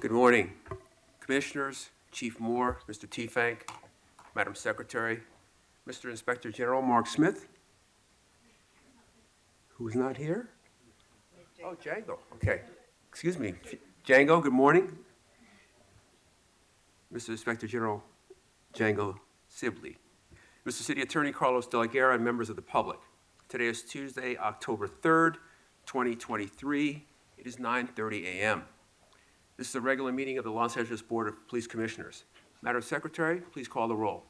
Good morning, Commissioners, Chief Moore, Mr. Teefank, Madam Secretary, Mr. Inspector General Mark Smith, who is not here? Oh, Django, okay. Excuse me. Django, good morning. Mr. Inspector General Django Sibley. Mr. City Attorney Carlos De La Guerra, and members of the public. Today is Tuesday, October 3rd, 2023. It is 9:30 a.m. This is a regular meeting of the Los Angeles Board of Police Commissioners. Madam Secretary, please call the roll.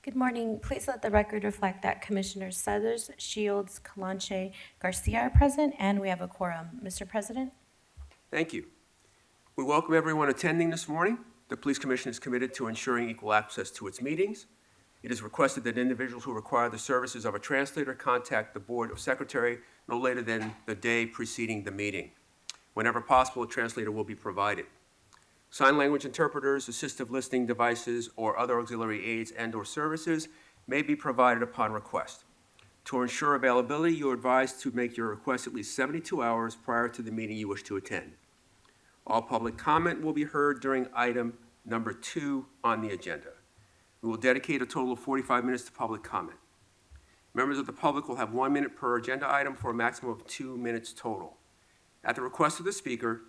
Good morning. Please let the record reflect that Commissioners Suthers, Shields, Calanche, Garcia are present, and we have a quorum. Mr. President? Thank you. We welcome everyone attending this morning. The Police Commission is committed to ensuring equal access to its meetings. It is requested that individuals who require the services of a translator contact the Board of Secretary no later than the day preceding the meeting. Whenever possible, a translator will be provided. Sign language interpreters, assistive listening devices, or other auxiliary aids and/or services may be provided upon request. To ensure availability, you are advised to make your request at least 72 hours prior to the meeting you wish to attend. All public comment will be heard during item number 2 on the agenda. We will dedicate a total of 45 minutes to public comment. Members of the public will have 1 minute per agenda item for a maximum of 2 minutes total. At the request of the speaker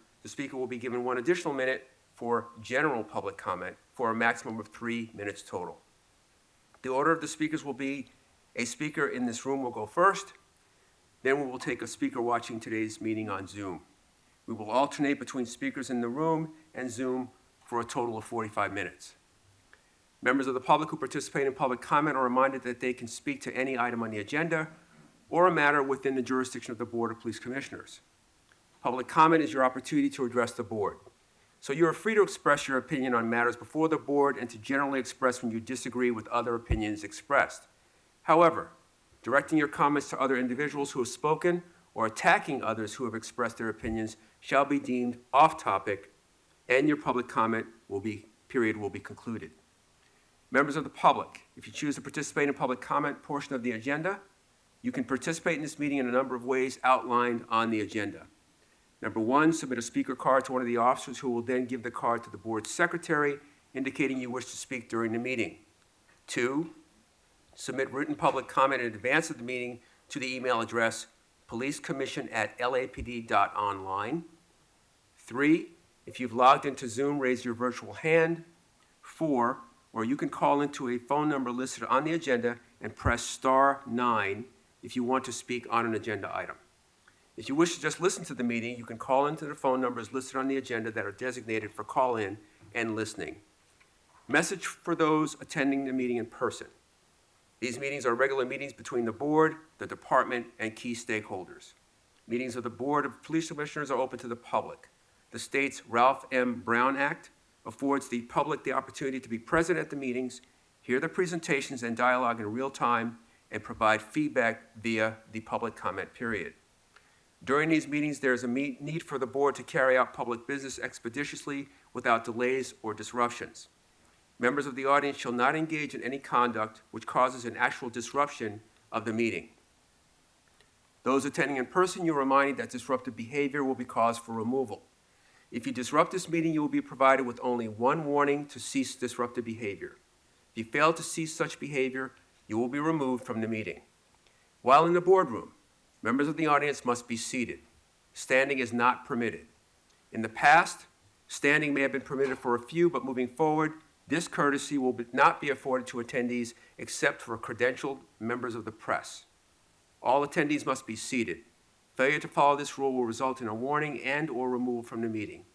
will be given 1 additional minute for general public comment for a maximum of 3 minutes total. The order of the speakers will be: a speaker in this room will go first, then we will take a speaker watching today's meeting on Zoom. We will alternate between speakers in the room and Zoom for a total of 45 minutes. Members of the public who participate in public comment are reminded that they can speak to any item on the agenda or a matter within the jurisdiction of the Board of Police Commissioners. Public comment is your opportunity to address the board. So you are free to express your opinion on matters before the board and to generally express when you disagree with other opinions expressed. However, directing your comments to other individuals who have spoken or attacking others who have expressed their opinions shall be deemed off-topic, and your public comment period will be concluded. Members of the public, if you choose to participate in public comment portion of the agenda, you can participate in this meeting in a number of ways outlined on the agenda. Number 1, submit a speaker card to one of the officers who will then give the card to the board secretary, indicating you wish to speak during the meeting. 2, submit written public comment in advance of the meeting to the email address policecommission@lapd.online. 3, if you've logged into Zoom, raise your virtual hand. 4, or you can call into a phone number listed on the agenda and press *9 if you want to speak on an agenda item. If you wish to just listen to the meeting, you can call into the phone numbers listed on the agenda that are designated for call-in and listening. Message for those attending the meeting in person. These meetings are regular meetings between the board, the department, and key stakeholders. Meetings of the Board of Police Commissioners are open to the public. The state's Ralph M. Brown Act affords the public the opportunity to be present at the meetings, hear the presentations and dialogue in real time, and provide feedback via the public comment period. During these meetings, there is a need for the board to carry out public business expeditiously without delays or disruptions. Members of the audience shall not engage in any conduct which causes an actual disruption of the meeting. Those attending in person, you are reminded that disruptive behavior will be cause for removal. If you disrupt this meeting, you will be provided with only 1 warning to cease disruptive behavior. If you fail to cease such behavior, you will be removed from the meeting. While in the boardroom, members of the audience must be seated. Standing is not permitted. In the past, standing may have been permitted for a few, but moving forward, this courtesy will not be afforded to attendees except for credentialed members of the press. All attendees must be seated. Failure to follow this rule will result in a warning and/or removal from the meeting.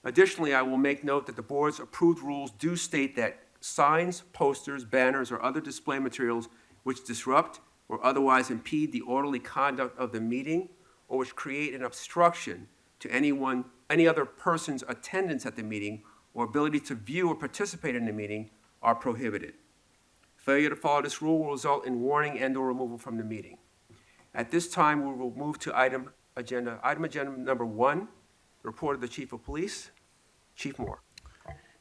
Additionally, I will make note that the board's approved rules do state that signs, posters, banners, or other display materials which disrupt or otherwise impede the orderly conduct of the meeting or which create an obstruction to any other person's attendance at the meeting or ability to view or participate in the meeting are prohibited. Failure to follow this rule will result in warning and/or removal from the meeting. At this time, we will move to item agenda number 1, the report of the Chief of Police. Chief Moore.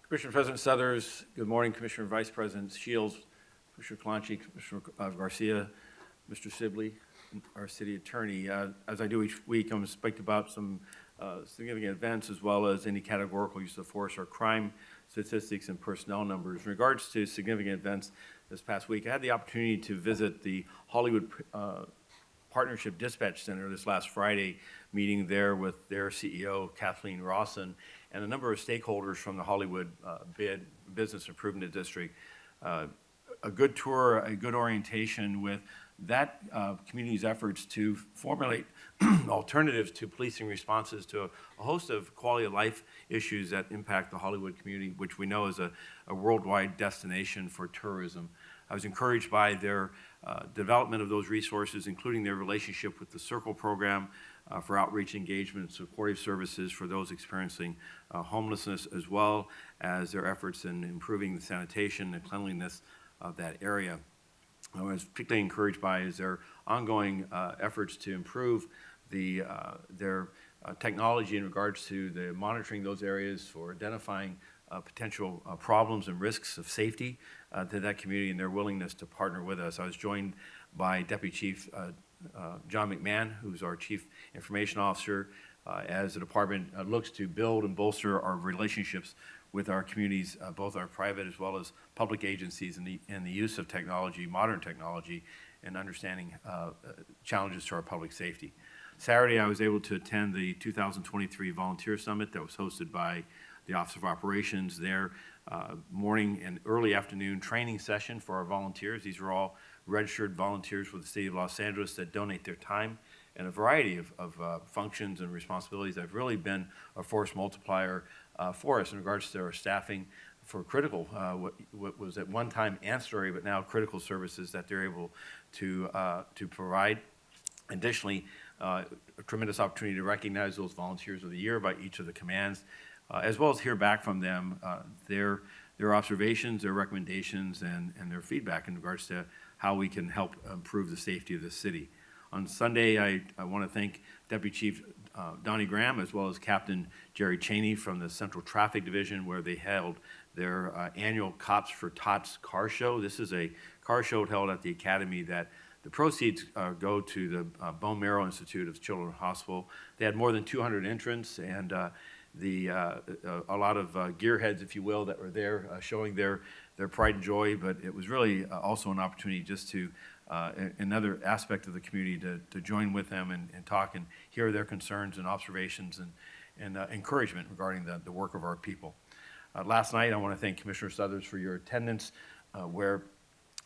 Commissioner President Suthers, good morning. Commissioner Vice President Shields, Commissioner Calanche, Commissioner Garcia, Mr. Sibley, our city attorney. As I do each week, I'm going to speak about some significant events as well as any categorical use of force or crime statistics and personnel numbers. In regards to significant events this past week, I had the opportunity to visit the Hollywood Partnership Dispatch Center this last Friday, meeting there with their CEO, Kathleen Rawson, and a number of stakeholders from the Hollywood Business Improvement District. A good tour, a good orientation with that community's efforts to formulate alternatives to policing responses to a host of quality of life issues that impact the Hollywood community, which we know is a worldwide destination for tourism. I was encouraged by their development of those resources, including their relationship with the Circle program for outreach engagement and supportive services for those experiencing homelessness, as well as their efforts in improving the sanitation and cleanliness of that area. I was particularly encouraged by is their ongoing efforts to improve their technology in regards to the monitoring those areas for identifying potential problems and risks of safety to that community, and their willingness to partner with us. I was joined by Deputy Chief John McMahon, who's our Chief Information Officer, as the department looks to build and bolster our relationships with our communities, both our private as well as public agencies, in the use of technology, modern technology, and understanding challenges to our public safety. Saturday, I was able to attend the 2023 Volunteer Summit that was hosted by the Office of Operations. Their morning and early afternoon training session for our volunteers. These are all registered volunteers with the City of Los Angeles that donate their time and a variety of functions and responsibilities that have really been a force multiplier for us in regards to our staffing for critical, what was at one time ancillary but now critical services that they're able to provide. Additionally, a tremendous opportunity to recognize those volunteers of the year by each of the commands, as well as hear back from them their observations, their recommendations, and their feedback in regards to how we can help improve the safety of the city. On Sunday, I want to thank Deputy Chief Donnie Graham, as well as Captain Jerry Cheney from the Central Traffic Division, where they held their annual Cops for Tots car show. This is a car show held at the Academy that the proceeds go to the Bone Marrow Institute of Children's Hospital. They had more than 200 entrants and a lot of gearheads, if you will, that were there showing their pride and joy, but it was really also an opportunity just to another aspect of the community to join with them and talk and hear their concerns and observations and encouragement regarding the work of our people. Last night, I want to thank Commissioner Suthers for your attendance, where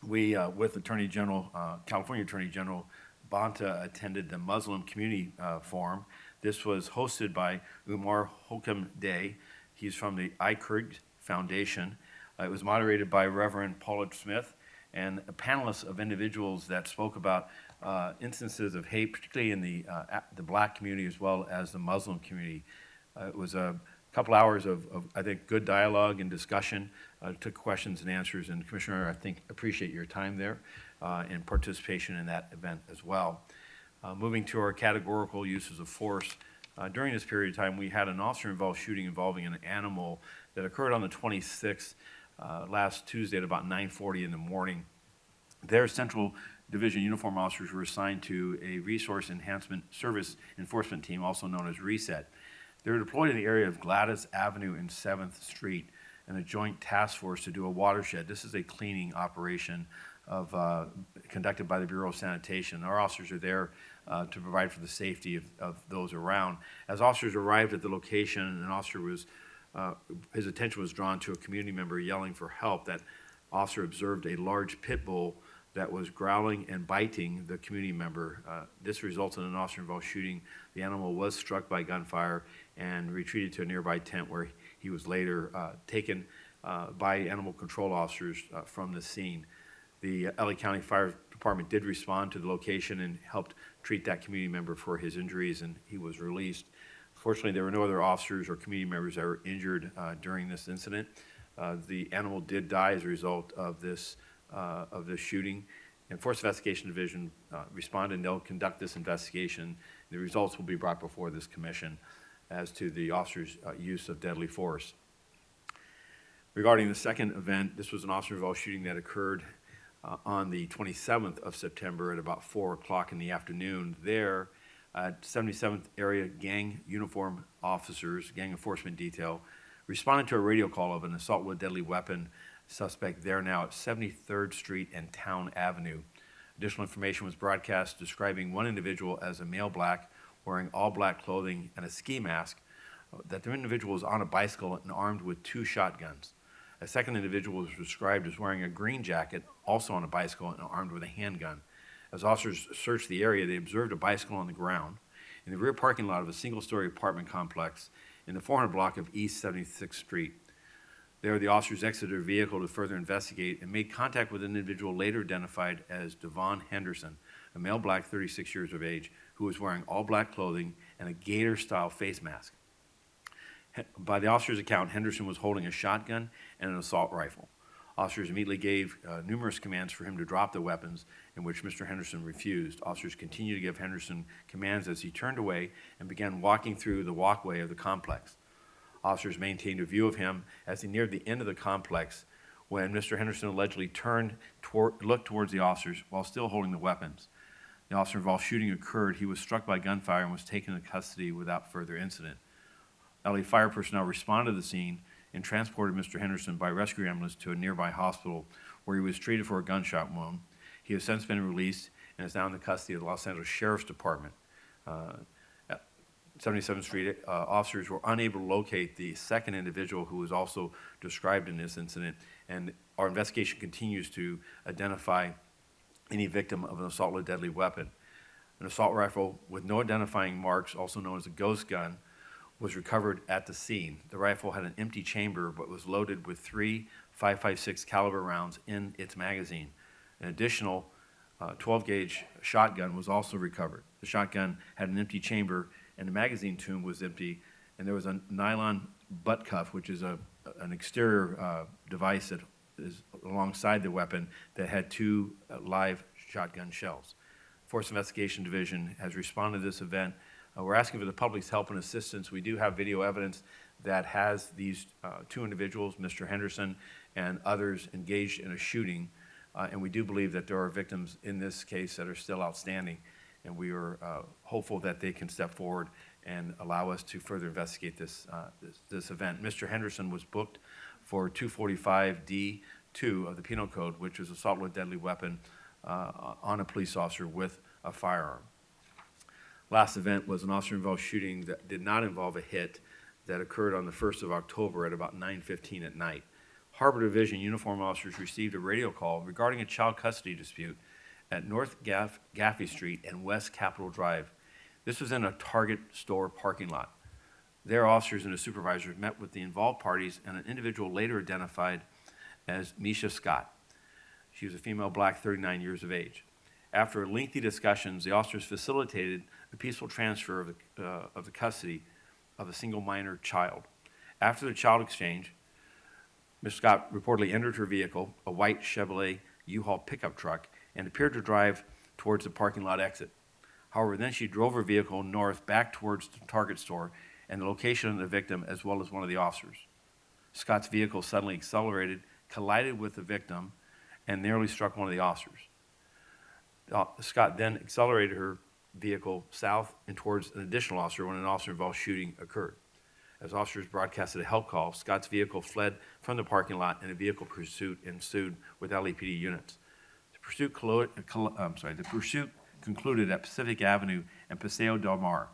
we, with Attorney General, California Attorney General Bonta, attended the Muslim Community Forum. This was hosted by Umar Holcomb Day. He's from the ICURG Foundation. It was moderated by Reverend Paulette Smith and a panelist of individuals that spoke about instances of hate, particularly in the Black community as well as the Muslim community. It was a couple hours of, I think, good dialogue and discussion. Took questions and answers, and Commissioner, I think, appreciate your time there and participation in that event as well. Moving to our categorical uses of force, during this period of time, we had an officer-involved shooting involving an animal that occurred on the 26th, last Tuesday at about 9:40 in the morning. Their Central Division uniform officers were assigned to a Resource Enhancement Service Enforcement Team, also known as RESET. They were deployed in the area of Gladys Avenue and 7th Street in a joint task force to do a watershed. This is a cleaning operation conducted by the Bureau of Sanitation. Our officers are there to provide for the safety of those around. As officers arrived at the location, an officer was, his attention was drawn to a community member yelling for help. That officer observed a large pit bull that was growling and biting the community member. This resulted in an officer-involved shooting. The animal was struck by gunfire and retreated to a nearby tent where he was later taken by animal control officers from the scene. The LA County Fire Department did respond to the location and helped treat that community member for his injuries, and he was released. Fortunately, there were no other officers or community members that were injured during this incident. The animal did die as a result of this shooting, and Force Investigation Division responded, and they'll conduct this investigation. The results will be brought before this commission as to the officer's use of deadly force. Regarding the second event, this was an officer-involved shooting that occurred on the 27th of September at about 4 o'clock in the afternoon. There, 77th Area Gang Uniform Officers, Gang Enforcement Detail, responded to a radio call of an assault with a deadly weapon suspect there now at 73rd Street and Town Avenue. Additional information was broadcast describing one individual as a male black wearing all black clothing and a ski mask, that the individual was on a bicycle and armed with 2 shotguns. A second individual was described as wearing a green jacket, also on a bicycle and armed with a handgun. As officers searched the area, they observed a bicycle on the ground in the rear parking lot of a single-story apartment complex in the 400 block of East 76th Street. There, the officers exited their vehicle to further investigate and made contact with an individual later identified as Devon Henderson, a male black, 36 years of age, who was wearing all black clothing and a gator-style face mask. By the officer's account, Henderson was holding a shotgun and an assault rifle. Officers immediately gave numerous commands for him to drop the weapons, in which Mr. Henderson refused. Officers continued to give Henderson commands as he turned away and began walking through the walkway of the complex. Officers maintained a view of him as he neared the end of the complex when Mr. Henderson allegedly looked towards the officers while still holding the weapons. The officer involved shooting occurred. He was struck by gunfire and was taken into custody without further incident. LA fire personnel responded to the scene and transported Mr. Henderson by rescue ambulance to a nearby hospital where he was treated for a gunshot wound. He has since been released and is now in the custody of the Los Angeles Sheriff's Department. 77th Street officers were unable to locate the second individual who was also described in this incident, and our investigation continues to identify any victim of an assault with a deadly weapon. An assault rifle with no identifying marks, also known as a ghost gun, was recovered at the scene. The rifle had an empty chamber but was loaded with 3 .556 caliber rounds in its magazine. An additional 12-gauge shotgun was also recovered. The shotgun had an empty chamber and the magazine tube was empty, and there was a nylon butt cuff, which is an exterior device that is alongside the weapon that had 2 live shotgun shells. Force Investigation Division has responded to this event. We're asking for the public's help and assistance. We do have video evidence that has these 2 individuals, Mr. Henderson and others, engaged in a shooting, and we do believe that there are victims in this case that are still outstanding, and we are hopeful that they can step forward and allow us to further investigate this event. Mr. Henderson was booked for 245D2 of the Penal Code, which is assault with a deadly weapon on a police officer with a firearm. Last event was an officer-involved shooting that did not involve a hit that occurred on the 1st of October at about 9:15 at night. Harbor Division uniform officers received a radio call regarding a child custody dispute at North Gaffey Street and West Capitol Drive. This was in a Target store parking lot. Their officers and the supervisors met with the involved parties and an individual later identified as Misha Scott. She was a female black, 39 years of age. After lengthy discussions, the officers facilitated the peaceful transfer of the custody of a single minor child. After the child exchange, Ms. Scott reportedly entered her vehicle, a white Chevrolet U-Haul pickup truck, and appeared to drive towards the parking lot exit. However, then she drove her vehicle north back towards the Target store and the location of the victim as well as one of the officers. Scott's vehicle suddenly accelerated, collided with the victim, and nearly struck one of the officers. Scott then accelerated her vehicle south and towards an additional officer when an officer-involved shooting occurred. As officers broadcasted a help call, Scott's vehicle fled from the parking lot and a vehicle pursuit ensued with LAPD units. The pursuit concluded at Pacific Avenue and Paseo del Mar,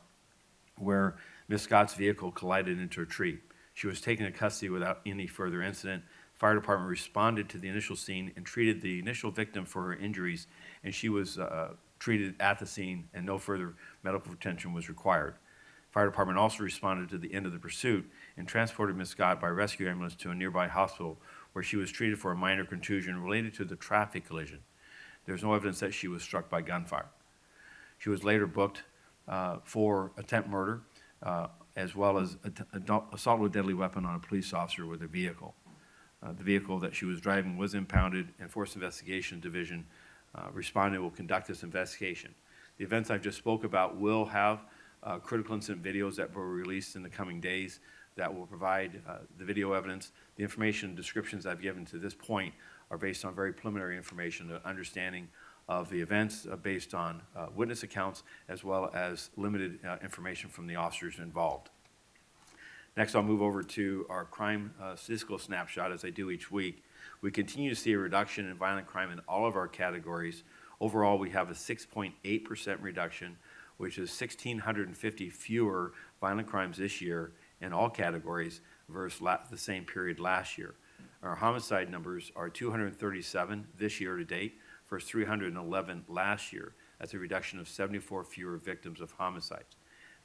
where Ms. Scott's vehicle collided into a tree. She was taken into custody without any further incident. The fire department responded to the initial scene and treated the initial victim for her injuries, and she was treated at the scene and no further medical attention was required. Fire department also responded to the end of the pursuit and transported Ms. Scott by rescue ambulance to a nearby hospital where she was treated for a minor contusion related to the traffic collision. There's no evidence that she was struck by gunfire. She was later booked for attempt murder as well as assault with a deadly weapon on a police officer with a vehicle. The vehicle that she was driving was impounded, and Force Investigation Division responded and will conduct this investigation. The events I've just spoke about will have critical incident videos that will be released in the coming days that will provide the video evidence. The information and descriptions I've given to this point are based on very preliminary information, the understanding of the events based on witness accounts as well as limited information from the officers involved. Next, I'll move over to our crime statistical snapshot, as I do each week. We continue to see a reduction in violent crime in all of our categories. Overall, we have a 6.8% reduction, which is 1,650 fewer violent crimes this year in all categories versus the same period last year. Our homicide numbers are 237 this year to date versus 311 last year. That's a reduction of 74 fewer victims of homicides.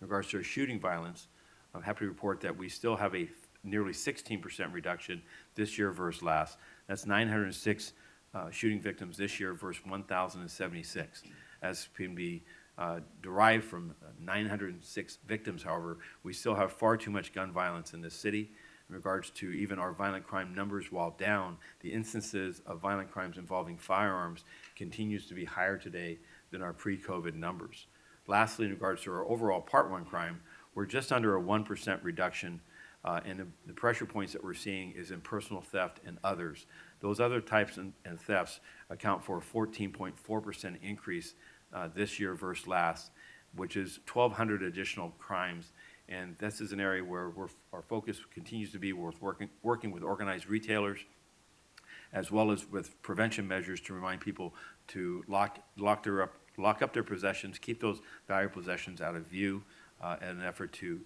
In regards to our shooting violence, I'm happy to report that we still have a nearly 16% reduction this year versus last. That's 906 shooting victims this year versus 1,076. As can be derived from 906 victims, however, we still have far too much gun violence in this city. In regards to even our violent crime numbers, while down, the instances of violent crimes involving firearms continues to be higher today than our pre-COVID numbers. Lastly, in regards to our overall Part 1 crime, we're just under a 1% reduction, and the pressure points that we're seeing is in personal theft and others. Those other types and thefts account for a 14.4% increase this year versus last, which is 1,200 additional crimes. And this is an area where our focus continues to be working with organized retailers, as well as with prevention measures to remind people to lock up their possessions, keep those valuable possessions out of view, in an effort to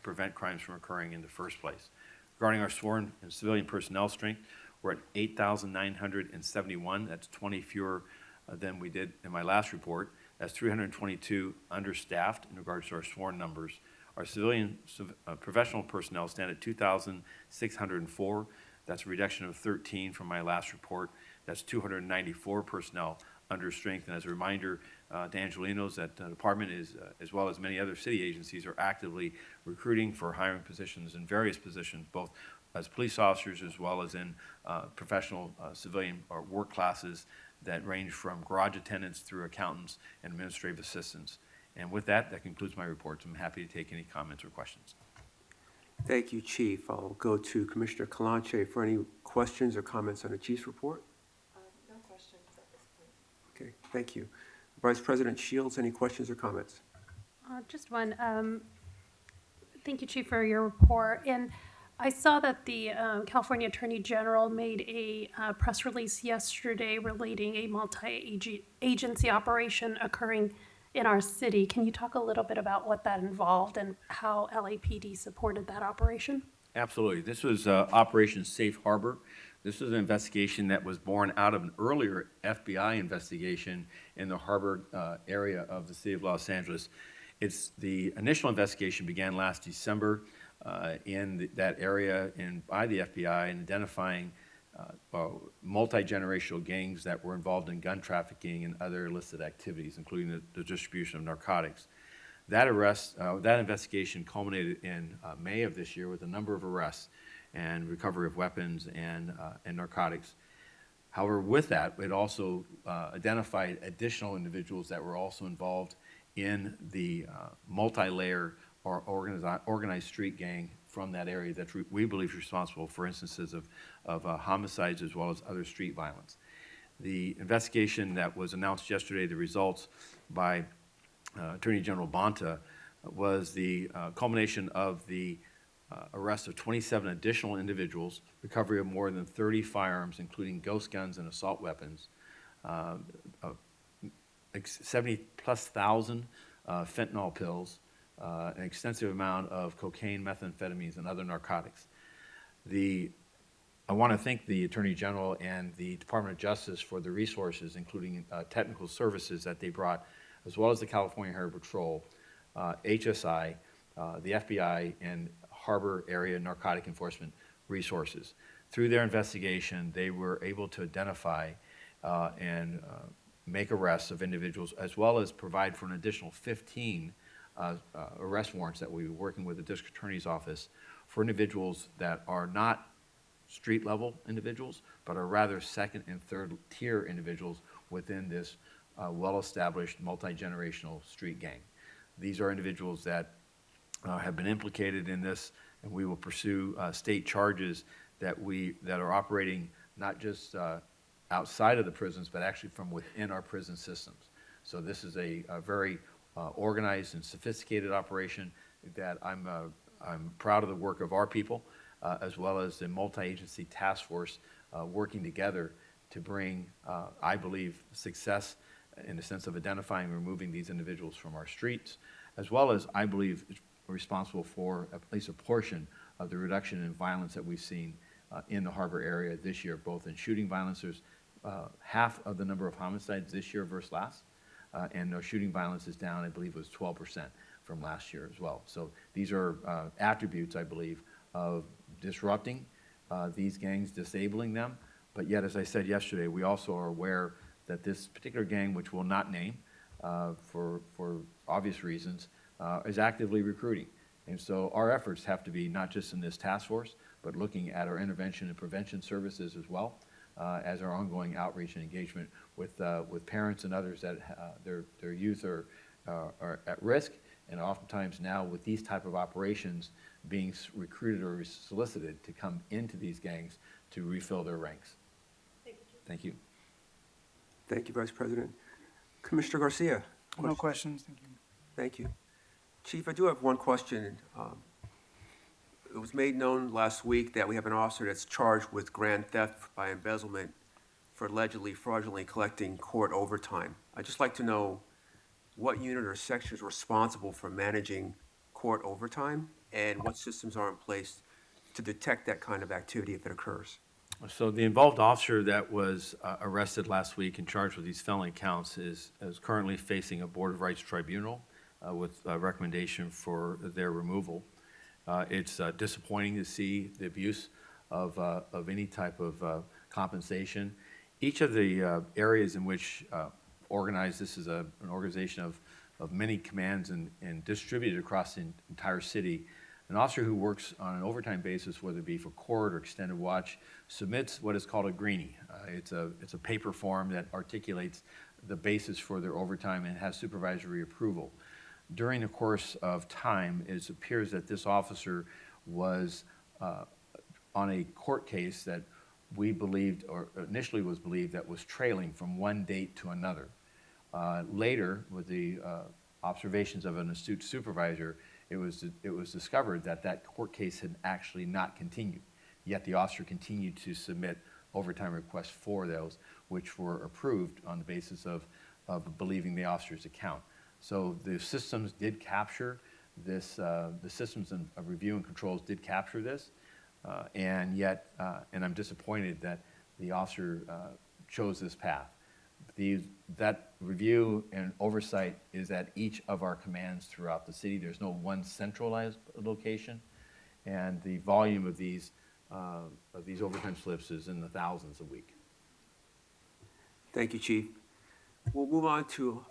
prevent crimes from occurring in the first place. Regarding our sworn and civilian personnel strength, we're at 8,971. That's 20 fewer than we did in my last report. That's 322 understaffed in regards to our sworn numbers. Our civilian professional personnel stand at 2,604. That's a reduction of 13 from my last report. That's 294 personnel under strength. And as a reminder to Angelenos, that the department is, as well as many other city agencies, are actively recruiting for hiring positions in various positions, both as police officers as well as in professional civilian or work classes that range from garage attendants through accountants and administrative assistants. And with that, that concludes my report. I'm happy to take any comments or questions. Thank you, Chief. I'll go to Commissioner Kalanche for any questions or comments on the Chief's report. No questions at this point. Okay, thank you. Vice President Shields, any questions or comments? Just one. Thank you, Chief, for your report. And I saw that the California Attorney General made a press release yesterday relating a multi-agency operation occurring in our city. Can you talk a little bit about what that involved and how LAPD supported that operation? Absolutely. This was Operation Safe Harbor. This was an investigation that was born out of an earlier FBI investigation in the harbor area of the city of Los Angeles. The initial investigation began last December in that area by the FBI in identifying multi-generational gangs that were involved in gun trafficking and other illicit activities, including the distribution of narcotics. That investigation culminated in May of this year with a number of arrests and recovery of weapons and narcotics. However, with that, it also identified additional individuals that were also involved in the multi-layer or organized street gang from that area that we believe is responsible for instances of homicides as well as other street violence. The investigation that was announced yesterday, the results by Attorney General Bonta, was the culmination of the arrest of 27 additional individuals, recovery of more than 30 firearms, including ghost guns and assault weapons, 70+ thousand fentanyl pills, an extensive amount of cocaine, methamphetamines, and other narcotics. I want to thank the Attorney General and the Department of Justice for the resources, including technical services that they brought, as well as the California Harbor Patrol, HSI, the FBI, and Harbor Area Narcotic Enforcement resources. Through their investigation, they were able to identify and make arrests of individuals, as well as provide for an additional 15 arrest warrants that we were working with the District Attorney's Office for individuals that are not street-level individuals, but are rather second and third tier individuals within this well-established multi-generational street gang. These are individuals that have been implicated in this, and we will pursue state charges that are operating not just outside of the prisons, but actually from within our prison systems. So this is a very organized and sophisticated operation that I'm proud of the work of our people, as well as the multi-agency task force working together to bring, I believe, success in the sense of identifying and removing these individuals from our streets, as well as, I believe, responsible for at least a portion of the reduction in violence that we've seen in the harbor area this year, both in shooting violence. There's half of the number of homicides this year versus last, and no shooting violence is down, I believe it was 12% from last year as well. So these are attributes, I believe, of disrupting these gangs, disabling them, but yet, as I said yesterday, we also are aware that this particular gang, which we'll not name for obvious reasons, is actively recruiting. And so our efforts have to be not just in this task force, but looking at our intervention and prevention services as well, as our ongoing outreach and engagement with parents and others that their youth are at risk, and oftentimes now with these type of operations being recruited or solicited to come into these gangs to refill their ranks. Thank you. Thank you, Vice President. Commissioner Garcia? No questions, thank you. Thank you. Chief, I do have one question. It was made known last week that we have an officer that's charged with grand theft by embezzlement for allegedly fraudulently collecting court overtime. I'd just like to know what unit or section is responsible for managing court overtime and what systems are in place to detect that kind of activity if it occurs. So the involved officer that was arrested last week and charged with these felony counts is currently facing a Board of Rights tribunal with a recommendation for their removal. It's disappointing to see the abuse of any type of compensation. Each of the areas in which organized, this is an organization of many commands and distributed across the entire city. An officer who works on an overtime basis, whether it be for court or extended watch, submits what is called a greenie. It's a paper form that articulates the basis for their overtime and has supervisory approval. During the course of time, it appears that this officer was on a court case that we believed, or initially was believed, that was trailing from one date to another. Later, with the observations of an astute supervisor, it was discovered that that court case had actually not continued, yet the officer continued to submit overtime requests for those, which were approved on the basis of believing the officer's account. So the systems did capture this, the systems of review and controls did capture this, and yet, and I'm disappointed that the officer chose this path. That review and oversight is at each of our commands throughout the city. There's no one centralized location, and the volume of these overtime slips is in the thousands a week. Thank you, Chief. We'll move on to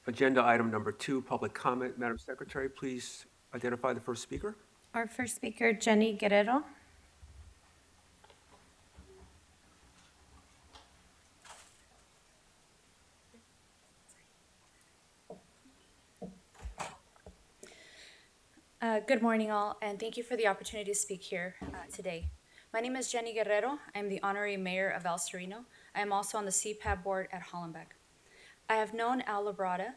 agenda item number 2, public comment. Madam Secretary, please identify the first speaker. Our first speaker, Jenny Guerrero. Good morning, all, and thank you for the opportunity to speak here today. My name is Jenny Guerrero. I'm the honorary mayor of El Sereno. I am also on the CPAB board at Hollenbeck. I have known Al Labrada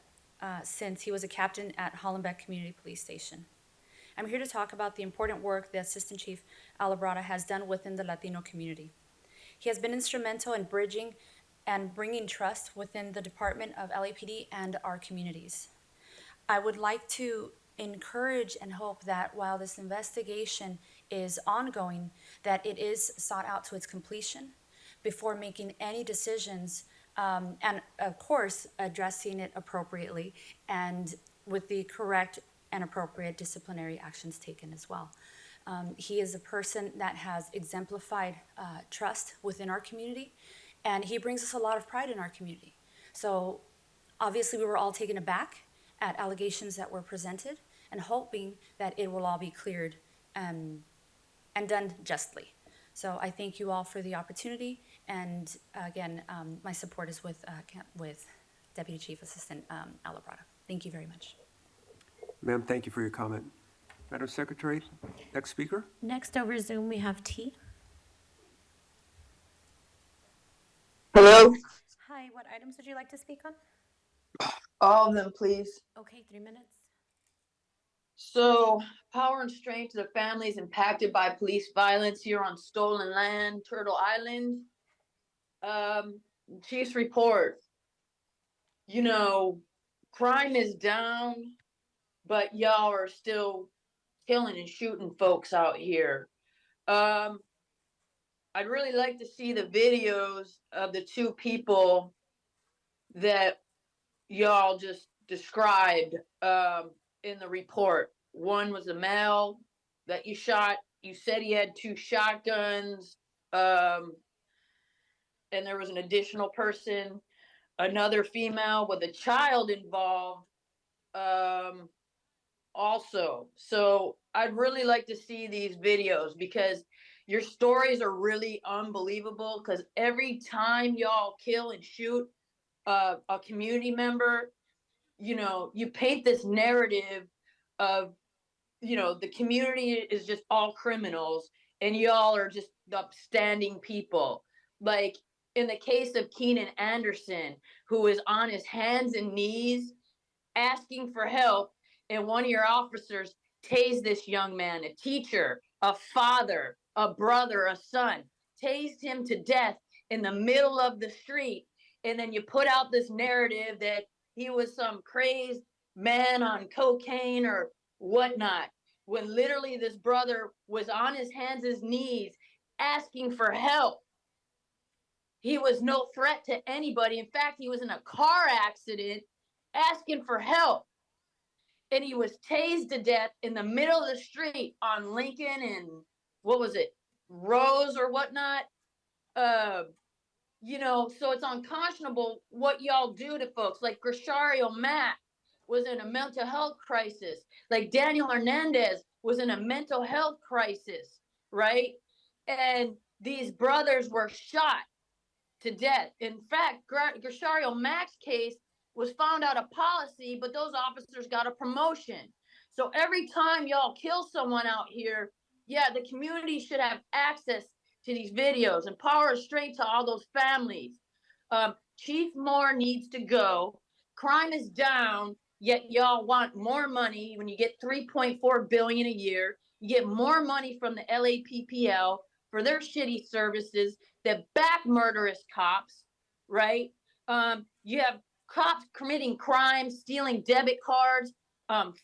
since he was a captain at Hollenbeck Community Police Station. I'm here to talk about the important work the Assistant Chief Al Labrada has done within the Latino community. He has been instrumental in bridging and bringing trust within the Department of LAPD and our communities. I would like to encourage and hope that while this investigation is ongoing, that it is sought out to its completion before making any decisions, and of course addressing it appropriately and with the correct and appropriate disciplinary actions taken as well. He is a person that has exemplified trust within our community, and he brings us a lot of pride in our community. So obviously we were all taken aback at allegations that were presented, and hoping that it will all be cleared and done justly. So I thank you all for the opportunity, and again, my support is with Deputy Chief Assistant Al Labrada. Thank you very much. Ma'am, thank you for your comment. Madam Secretary, next speaker. Next over Zoom, we have T. Hello? Hi, what items would you like to speak on? All of them, please. Okay, 3 minutes. So, power and strength to the families impacted by police violence here on stolen land, Turtle Island. Um, Chief's report. You know, crime is down, but y'all are still killing and shooting folks out here. Um, I'd really like to see the videos of the two people that y'all just described in the report. One was a male that you shot. You said he had 2 shotguns. Um, and there was an additional person, another female with a child involved. Um, also, so I'd really like to see these videos because your stories are really unbelievable. Because every time y'all kill and shoot a community member, you paint this narrative of, the community is just all criminals and y'all are just upstanding people. Like in the case of Keenan Anderson, who is on his hands and knees asking for help, and one of your officers tased this young man, a teacher, a father, a brother, a son, tased him to death in the middle of the street. And then you put out this narrative that he was some crazed man on cocaine or whatnot, when literally this brother was on his hands and knees asking for help. He was no threat to anybody. In fact, he was in a car accident asking for help. And he was tased to death in the middle of the street on Lincoln and what was it, Rose or whatnot. So it's unconscionable what y'all do to folks. Like Grishario Mack was in a mental health crisis. Like Daniel Hernandez was in a mental health crisis, right? And these brothers were shot to death. In fact, Grishario Mack's case was found out of policy, but those officers got a promotion. So every time y'all kill someone out here, yeah, the community should have access to these videos and power straight to all those families. Chief Moore needs to go. Crime is down, yet y'all want more money when you get $3.4 billion a year. You get more money from the LAPPL for their shitty services that back murderous cops, right? You have cops committing crimes, stealing debit cards,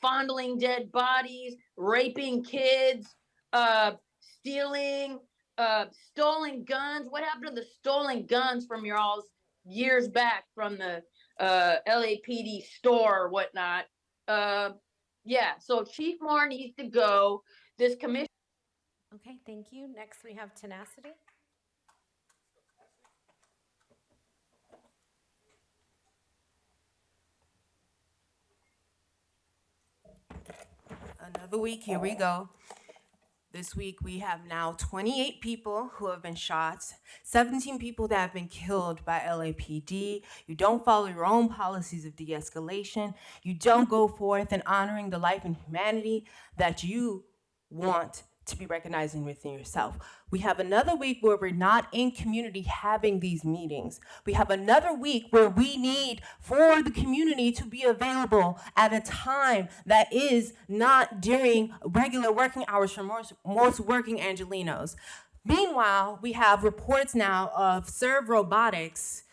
fondling dead bodies, raping kids, stealing, stolen guns. What happened to the stolen guns from your all's years back from the LAPD store or whatnot? Yeah, so Chief Moore needs to go. This commission. Okay, thank you. Next, we have Tenacity. Another week, here we go. This week, we have now 28 people who have been shot, 17 people that have been killed by LAPD. You don't follow your own policies of de-escalation. You don't go forth in honoring the life and humanity that you want to be recognizing within yourself. We have another week where we're not in community having these meetings. We have another week where we need for the community to be available at a time that is not during regular working hours for most working Angelenos. Meanwhile, we have reports now of Serve Robotics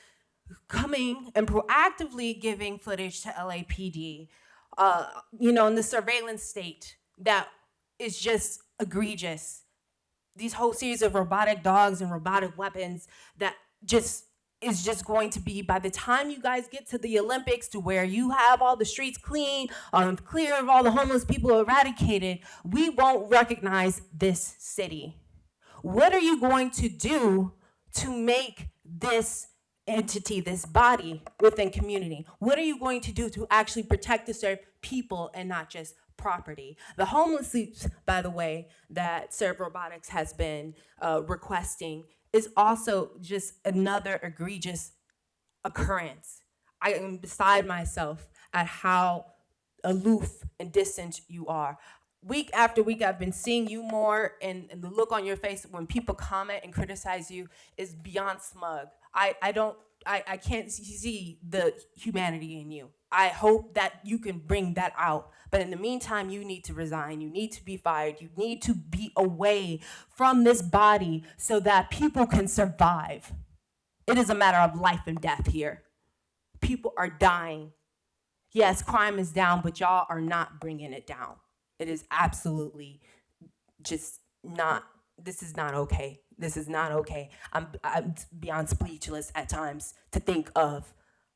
coming and proactively giving footage to LAPD, in the surveillance state that is just egregious. These whole series of robotic dogs and robotic weapons that is just going to be, by the time you guys get to the Olympics, to where you have all the streets clean, clear of all the homeless people eradicated, we won't recognize this city. What are you going to do to make this entity, this body within community? What are you going to do to actually protect and serve people and not just property? The homeless sleeps, by the way, that Serve Robotics has been requesting is also just another egregious occurrence. I am beside myself at how aloof and distant you are. week after week, I've been seeing you more, and the look on your face when people comment and criticize you is beyond smug. I can't see the humanity in you. I hope that you can bring that out. But in the meantime, you need to resign. You need to be fired. You need to be away from this body so that people can survive. It is a matter of life and death here. People are dying. Yes, crime is down, but y'all are not bringing it down. It is absolutely just not, this is not okay. This is not okay. I'm beyond speechless at times to think of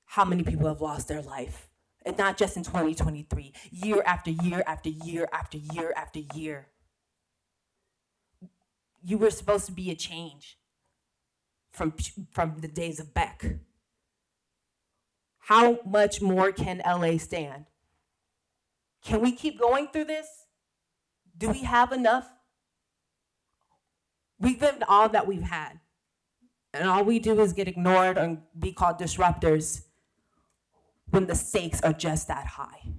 how many people have lost their life. And not just in 2023, year after year after year after year after year. You were supposed to be a change from the days of Beck. How much more can LA stand? Can we keep going through this? Do we have enough? We've given all that we've had. And all we do is get ignored and be called disruptors when the stakes are just that high.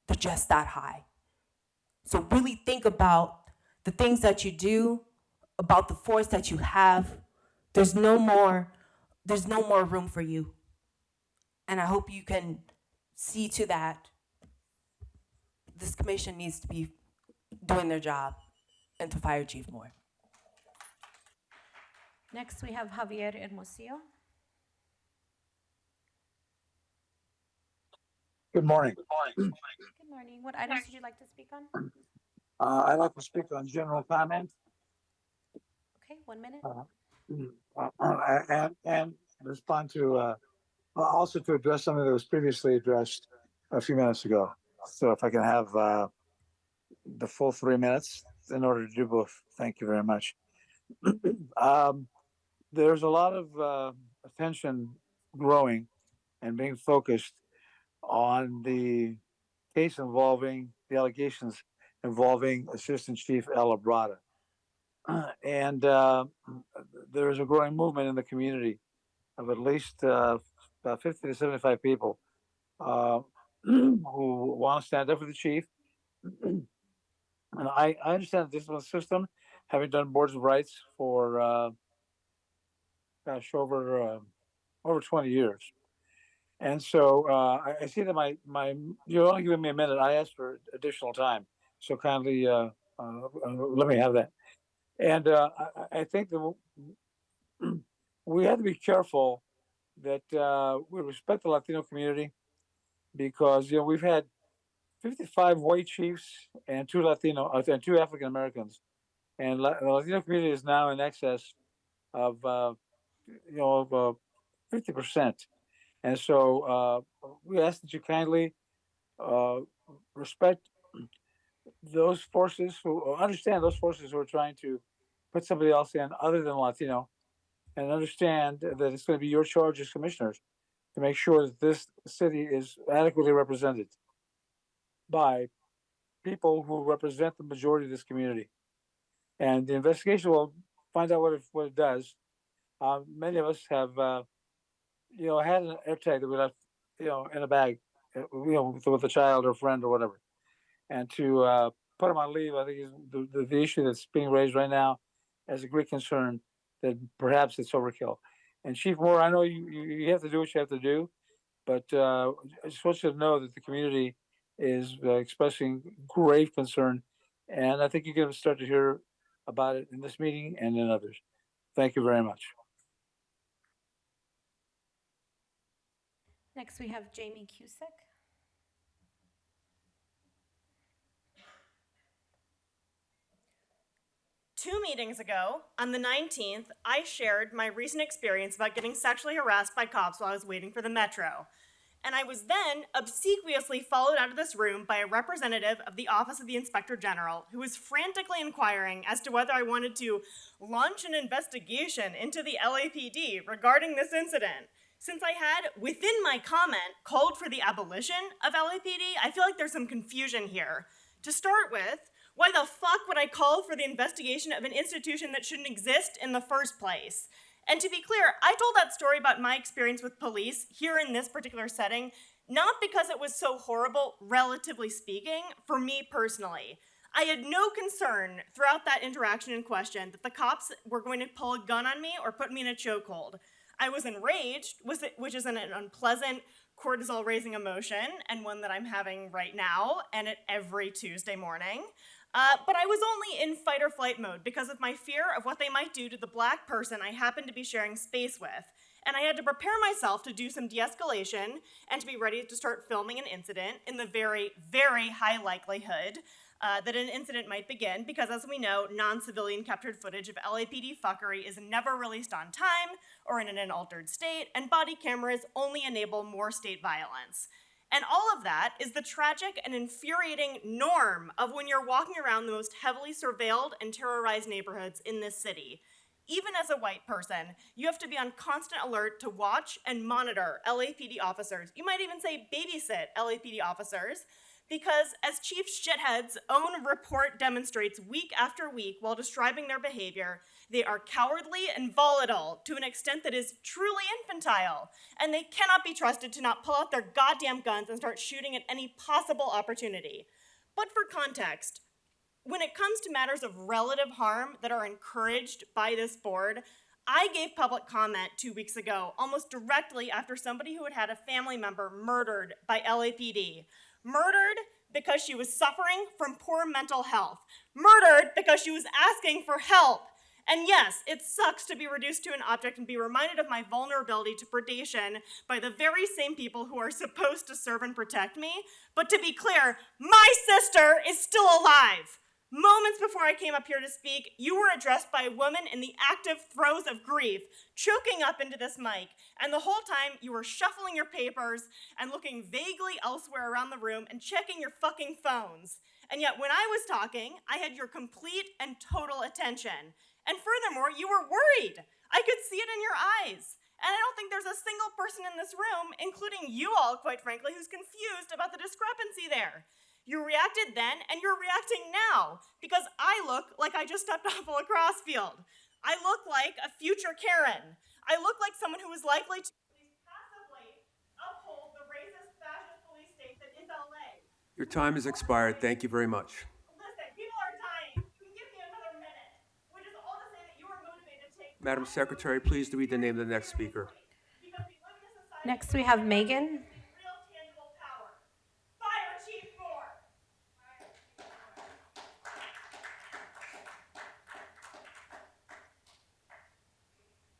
They're just that high. So really think about the things that you do, about the force that you have. There's no more room for you. And I hope you can see to that. This commission needs to be doing their job and to fire Chief Moore. Next, we have Javier Hermosillo. Good morning. Good morning. What items would you like to speak on? I'd like to speak on general comment Okay, 1 minute. and respond to also to address something that was previously addressed a few minutes ago. So if I can have the full 3 minutes in order to do both, thank you very much. There's a lot of attention growing and being focused on the case involving the allegations involving Assistant Chief Ella Brada. And there is a growing movement in the community of at least about 50 to 75 people who want to stand up for the chief. And I understand the discipline system, having done boards of rights for over 20 years. And so I see that you're only giving me a minute. I asked for additional time, so kindly let me have that. And I think that we have to be careful that we respect the Latino community, because we've had 55 white chiefs and 2 Latino and 2 African Americans, and the Latino community is now in excess of 50%. And so we ask that you kindly respect those forces who understand those forces who are trying to put somebody else in other than Latino, and understand that it's going to be your charge as commissioners to make sure that this city is adequately represented by people who represent the majority of this community. And the investigation will find out what it does. Many of us have had an AirTag that we left in a bag with a child or friend or whatever, and to put them on leave, I think is the issue that's being raised right now as a great concern that perhaps it's overkill. And Chief Moore, I know you have to do what you have to do, but I just want you to know that the community is expressing grave concern, and I think you're going to start to hear about it in this meeting and in others. Thank you very much. Next, we have Jamie Cusick. Two meetings ago, on the 19th, I shared my recent experience about getting sexually harassed by cops while I was waiting for the metro. And I was then obsequiously followed out of this room by a representative of the Office of the Inspector General, who was frantically inquiring as to whether I wanted to launch an investigation into the LAPD regarding this incident. Since I had, within my comment, called for the abolition of LAPD, I feel like there's some confusion here. To start with, why the fuck would I call for the investigation of an institution that shouldn't exist in the first place? And to be clear, I told that story about my experience with police here in this particular setting, not because it was so horrible, relatively speaking, for me personally. I had no concern throughout that interaction in question that the cops were going to pull a gun on me or put me in a chokehold. I was enraged, which is an unpleasant cortisol-raising emotion, and one that I'm having right now and every Tuesday morning. But I was only in fight or flight mode because of my fear of what they might do to the Black person I happened to be sharing space with. And I had to prepare myself to do some de-escalation and to be ready to start filming an incident in the very, very high likelihood that an incident might begin, because as we know, non-civilian captured footage of LAPD fuckery is never released on time or in an altered state, and body cameras only enable more state violence. And all of that is the tragic and infuriating norm of when you're walking around the most heavily surveilled and terrorized neighborhoods in this city. Even as a white person, you have to be on constant alert to watch and monitor LAPD officers. You might even say babysit LAPD officers, because as Chief Shithead's own report demonstrates week after week while describing their behavior, they are cowardly and volatile to an extent that is truly infantile, and they cannot be trusted to not pull out their goddamn guns and start shooting at any possible opportunity. But for context, when it comes to matters of relative harm that are encouraged by this board, I gave public comment 2 weeks ago, almost directly after somebody who had had a family member murdered by LAPD. Murdered because she was suffering from poor mental health. Murdered because she was asking for help. And yes, it sucks to be reduced to an object and be reminded of my vulnerability to predation by the very same people who are supposed to serve and protect me. But to be clear, my sister is still alive. Moments before I came up here to speak, you were addressed by a woman in the active throes of grief, choking up into this mic, and the whole time you were shuffling your papers and looking vaguely elsewhere around the room and checking your fucking phones. And yet when I was talking, I had your complete and total attention. And furthermore, you were worried. I could see it in your eyes. And I don't think there's a single person in this room, including you all, quite frankly, who's confused about the discrepancy there. You reacted then, and you're reacting now, because I look like I just stepped off a lacrosse field. I look like a future Karen. I look like someone who is likely to at least passively uphold the racist, fascist police state that is LA. Your time has expired. Thank you very much. Listen, people are dying. You can give me another minute, which is all to say that you are motivated to take... Madam Secretary, please read the name of the next speaker. Because we live in a society... Next, we have Megan. ...real tangible power. Fire Chief Moore!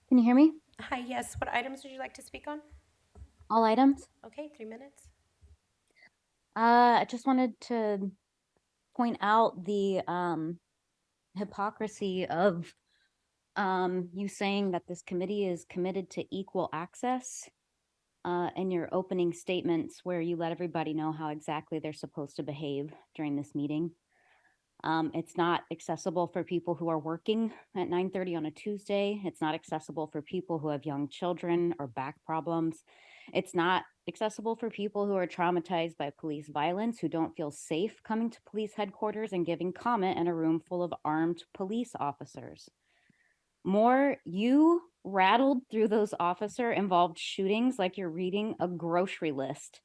Can you hear me? Hi, yes. What items would you like to speak on? All items? Okay, 3 minutes. I just wanted to point out the hypocrisy of you saying that this committee is committed to equal access in your opening statements, where you let everybody know how exactly they're supposed to behave during this meeting. It's not accessible for people who are working at 9:30 on a Tuesday. It's not accessible for people who have young children or back problems. It's not accessible for people who are traumatized by police violence, who don't feel safe coming to police headquarters and giving comment in a room full of armed police officers. More, you rattled through those officer-involved shootings like you're reading a grocery list.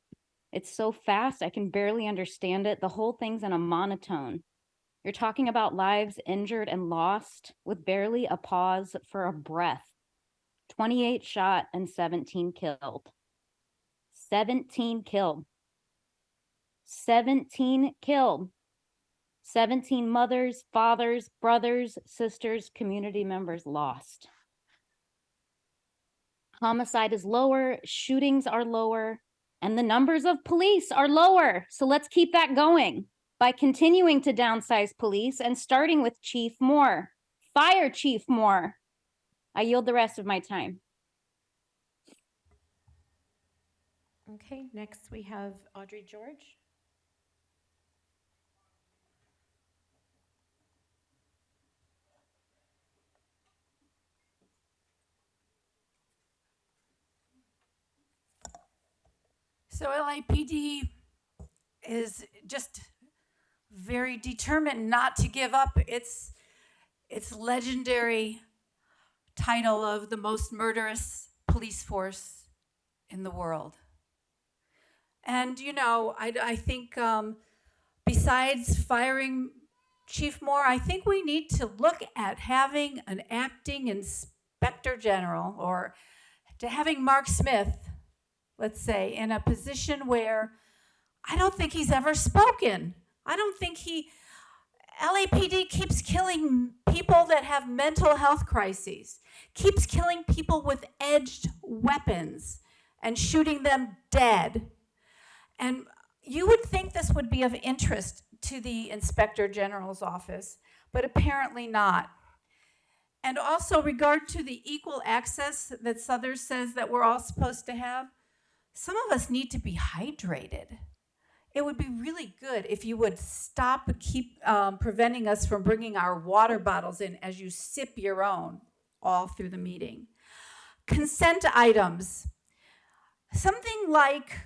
It's so fast, I can barely understand it. The whole thing's in a monotone. You're talking about lives injured and lost with barely a pause for a breath. 28 shot and 17 killed. 17 killed. 17 killed. 17 mothers, fathers, brothers, sisters, community members lost. Homicide is lower, shootings are lower, and the numbers of police are lower. So let's keep that going by continuing to downsize police and starting with Chief Moore. Fire Chief Moore. I yield the rest of my time. Okay, next we have Audrey George. So LAPD is just very determined not to give up its legendary title of the most murderous police force in the world. And, you know, I think besides firing Chief Moore, I think we need to look at having an acting inspector general, or to having Mark Smith, let's say, in a position where I don't think he's ever spoken. I don't think LAPD keeps killing people that have mental health crises, keeps killing people with edged weapons and shooting them dead. And you would think this would be of interest to the Inspector General's office, but apparently not. And also, regard to the equal access that Southers says that we're all supposed to have, some of us need to be hydrated. It would be really good if you would keep preventing us from bringing our water bottles in as you sip your own all through the meeting. Consent items, something like,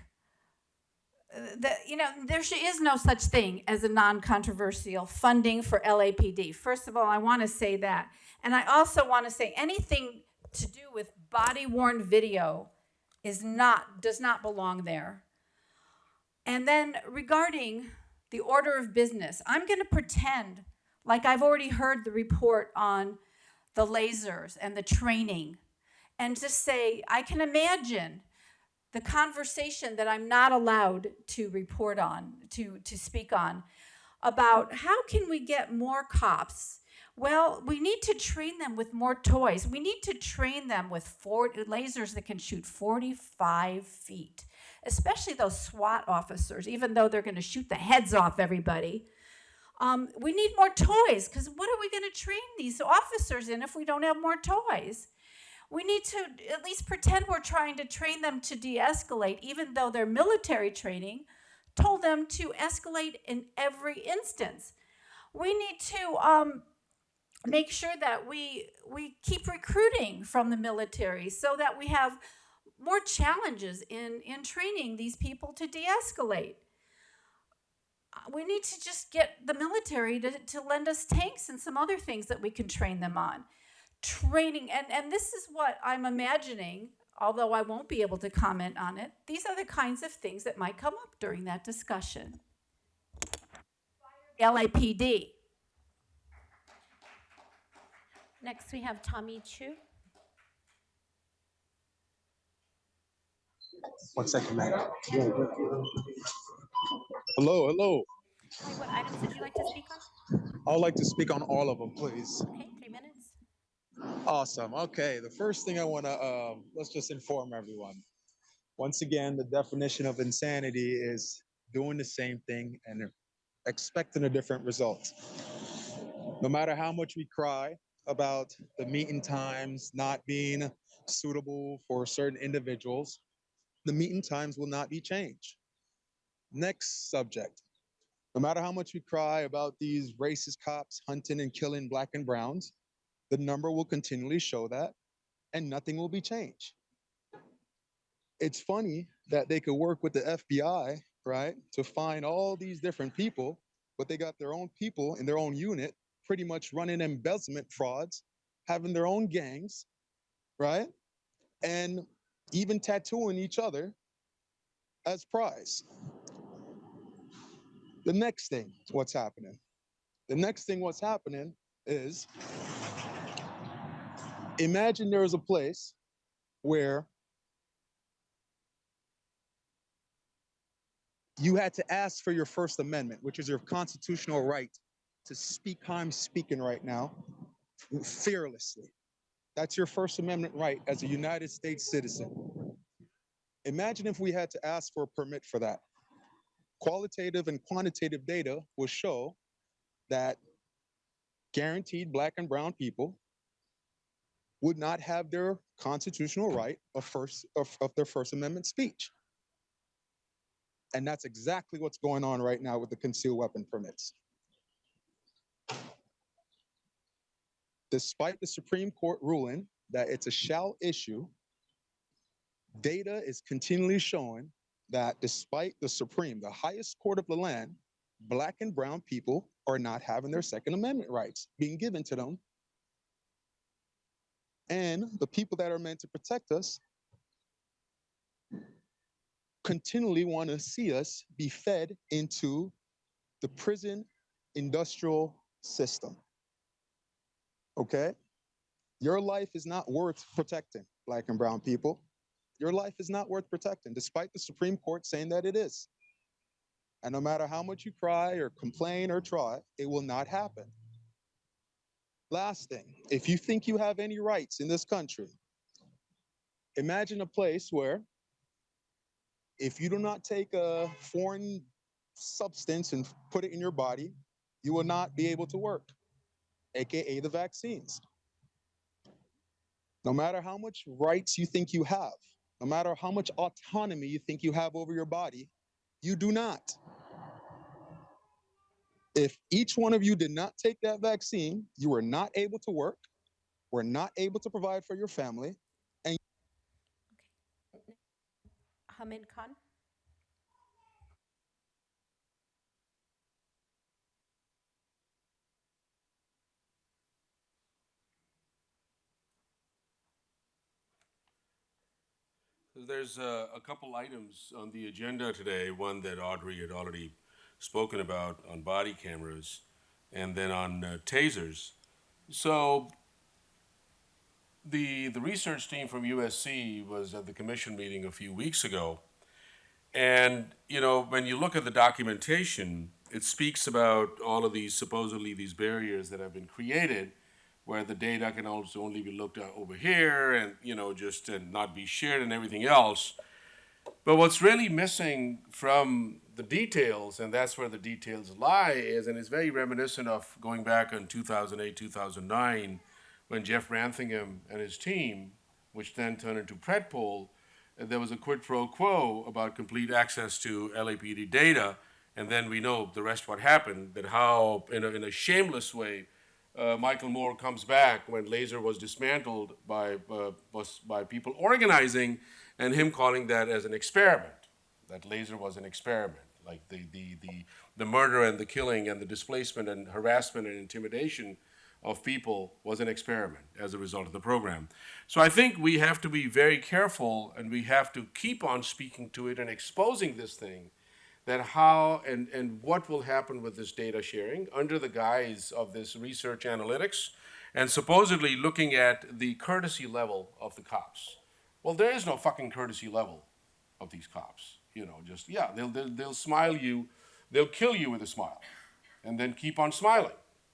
there is no such thing as a non-controversial funding for LAPD. First of all, I want to say that. And I also want to say anything to do with body-worn video does not belong there. And then regarding the order of business, I'm going to pretend like I've already heard the report on the lasers and the training, and just say I can imagine the conversation that I'm not allowed to report on, to speak on, about how can we get more cops. Well, we need to train them with more toys. We need to train them with lasers that can shoot 45 feet, especially those SWAT officers, even though they're going to shoot the heads off everybody. We need more toys, because what are we going to train these officers in if we don't have more toys? We need to at least pretend we're trying to train them to de-escalate, even though their military training told them to escalate in every instance. We need to make sure that we keep recruiting from the military so that we have more challenges in training these people to de-escalate. We need to just get the military to lend us tanks and some other things that we can train them on. Training, and this is what I'm imagining, although I won't be able to comment on it. These are the kinds of things that might come up during that discussion. LAPD. Next, we have Tommy Chu. 1 second, man. Hello. Hi, what items would you like to speak on? I would like to speak on all of them, please. Okay, 3 minutes. Awesome. Okay, the first thing I want to, let's just inform everyone. Once again, the definition of insanity is doing the same thing and expecting a different result. No matter how much we cry about the meeting times not being suitable for certain individuals, the meeting times will not be changed. Next subject. No matter how much we cry about these racist cops hunting and killing black and browns, the number will continually show that, and nothing will be changed. It's funny that they could work with the FBI, right, to find all these different people, but they got their own people in their own unit, pretty much running embezzlement frauds, having their own gangs, right, and even tattooing each other as prize. The next thing, what's happening? The next thing what's happening is, imagine there is a place where you had to ask for your First Amendment, which is your constitutional right to speak how I'm speaking right now, fearlessly. That's your First Amendment right as a United States citizen. Imagine if we had to ask for a permit for that. Qualitative and quantitative data will show that guaranteed black and brown people would not have their constitutional right of their First Amendment speech. And that's exactly what's going on right now with the concealed weapon permits. Despite the Supreme Court ruling that it's a shall issue, data is continually showing that despite the highest court of the land, black and brown people are not having their Second Amendment rights being given to them. And the people that are meant to protect us continually want to see us be fed into the prison industrial system. Okay? Your life is not worth protecting, Black and brown people. Your life is not worth protecting, despite the Supreme Court saying that it is. And no matter how much you cry or complain or try, it will not happen. Last thing, if you think you have any rights in this country, imagine a place where if you do not take a foreign substance and put it in your body, you will not be able to work, AKA the vaccines. No matter how much rights you think you have, no matter how much autonomy you think you have over your body, you do not. If each one of you did not take that vaccine, you were not able to work, were not able to provide for your family. Hamid Khan. There's a couple items on the agenda today, one that Audrey had already spoken about on body cameras, and then on tasers. So the research team from USC was at the commission meeting a few weeks ago, and you know, when you look at the documentation, it speaks about all of these supposedly these barriers that have been created, where the data can also only be looked at over here, and you know, just and not be shared and everything else. But what's really missing from the details, and that's where the details lie, is, and it's very reminiscent of going back in 2008, 2009, when Jeff Rantham and his team, which then turned into Predpol, there was a quid pro quo about complete access to LAPD data, and then we know the rest what happened, that how, in a shameless way, Michael Moore comes back when Laser was dismantled by people organizing, and him calling that as an experiment, that Laser was an experiment, like the murder and the killing and the displacement and harassment and intimidation of people was an experiment as a result of the program. So I think we have to be very careful, and we have to keep on speaking to it and exposing this thing, that how and what will happen with this data sharing under the guise of this research analytics, and supposedly looking at the courtesy level of the cops. Well, there is no fucking courtesy level of these cops. You know, just, yeah, they'll smile you, they'll kill you with a smile, and then keep on smiling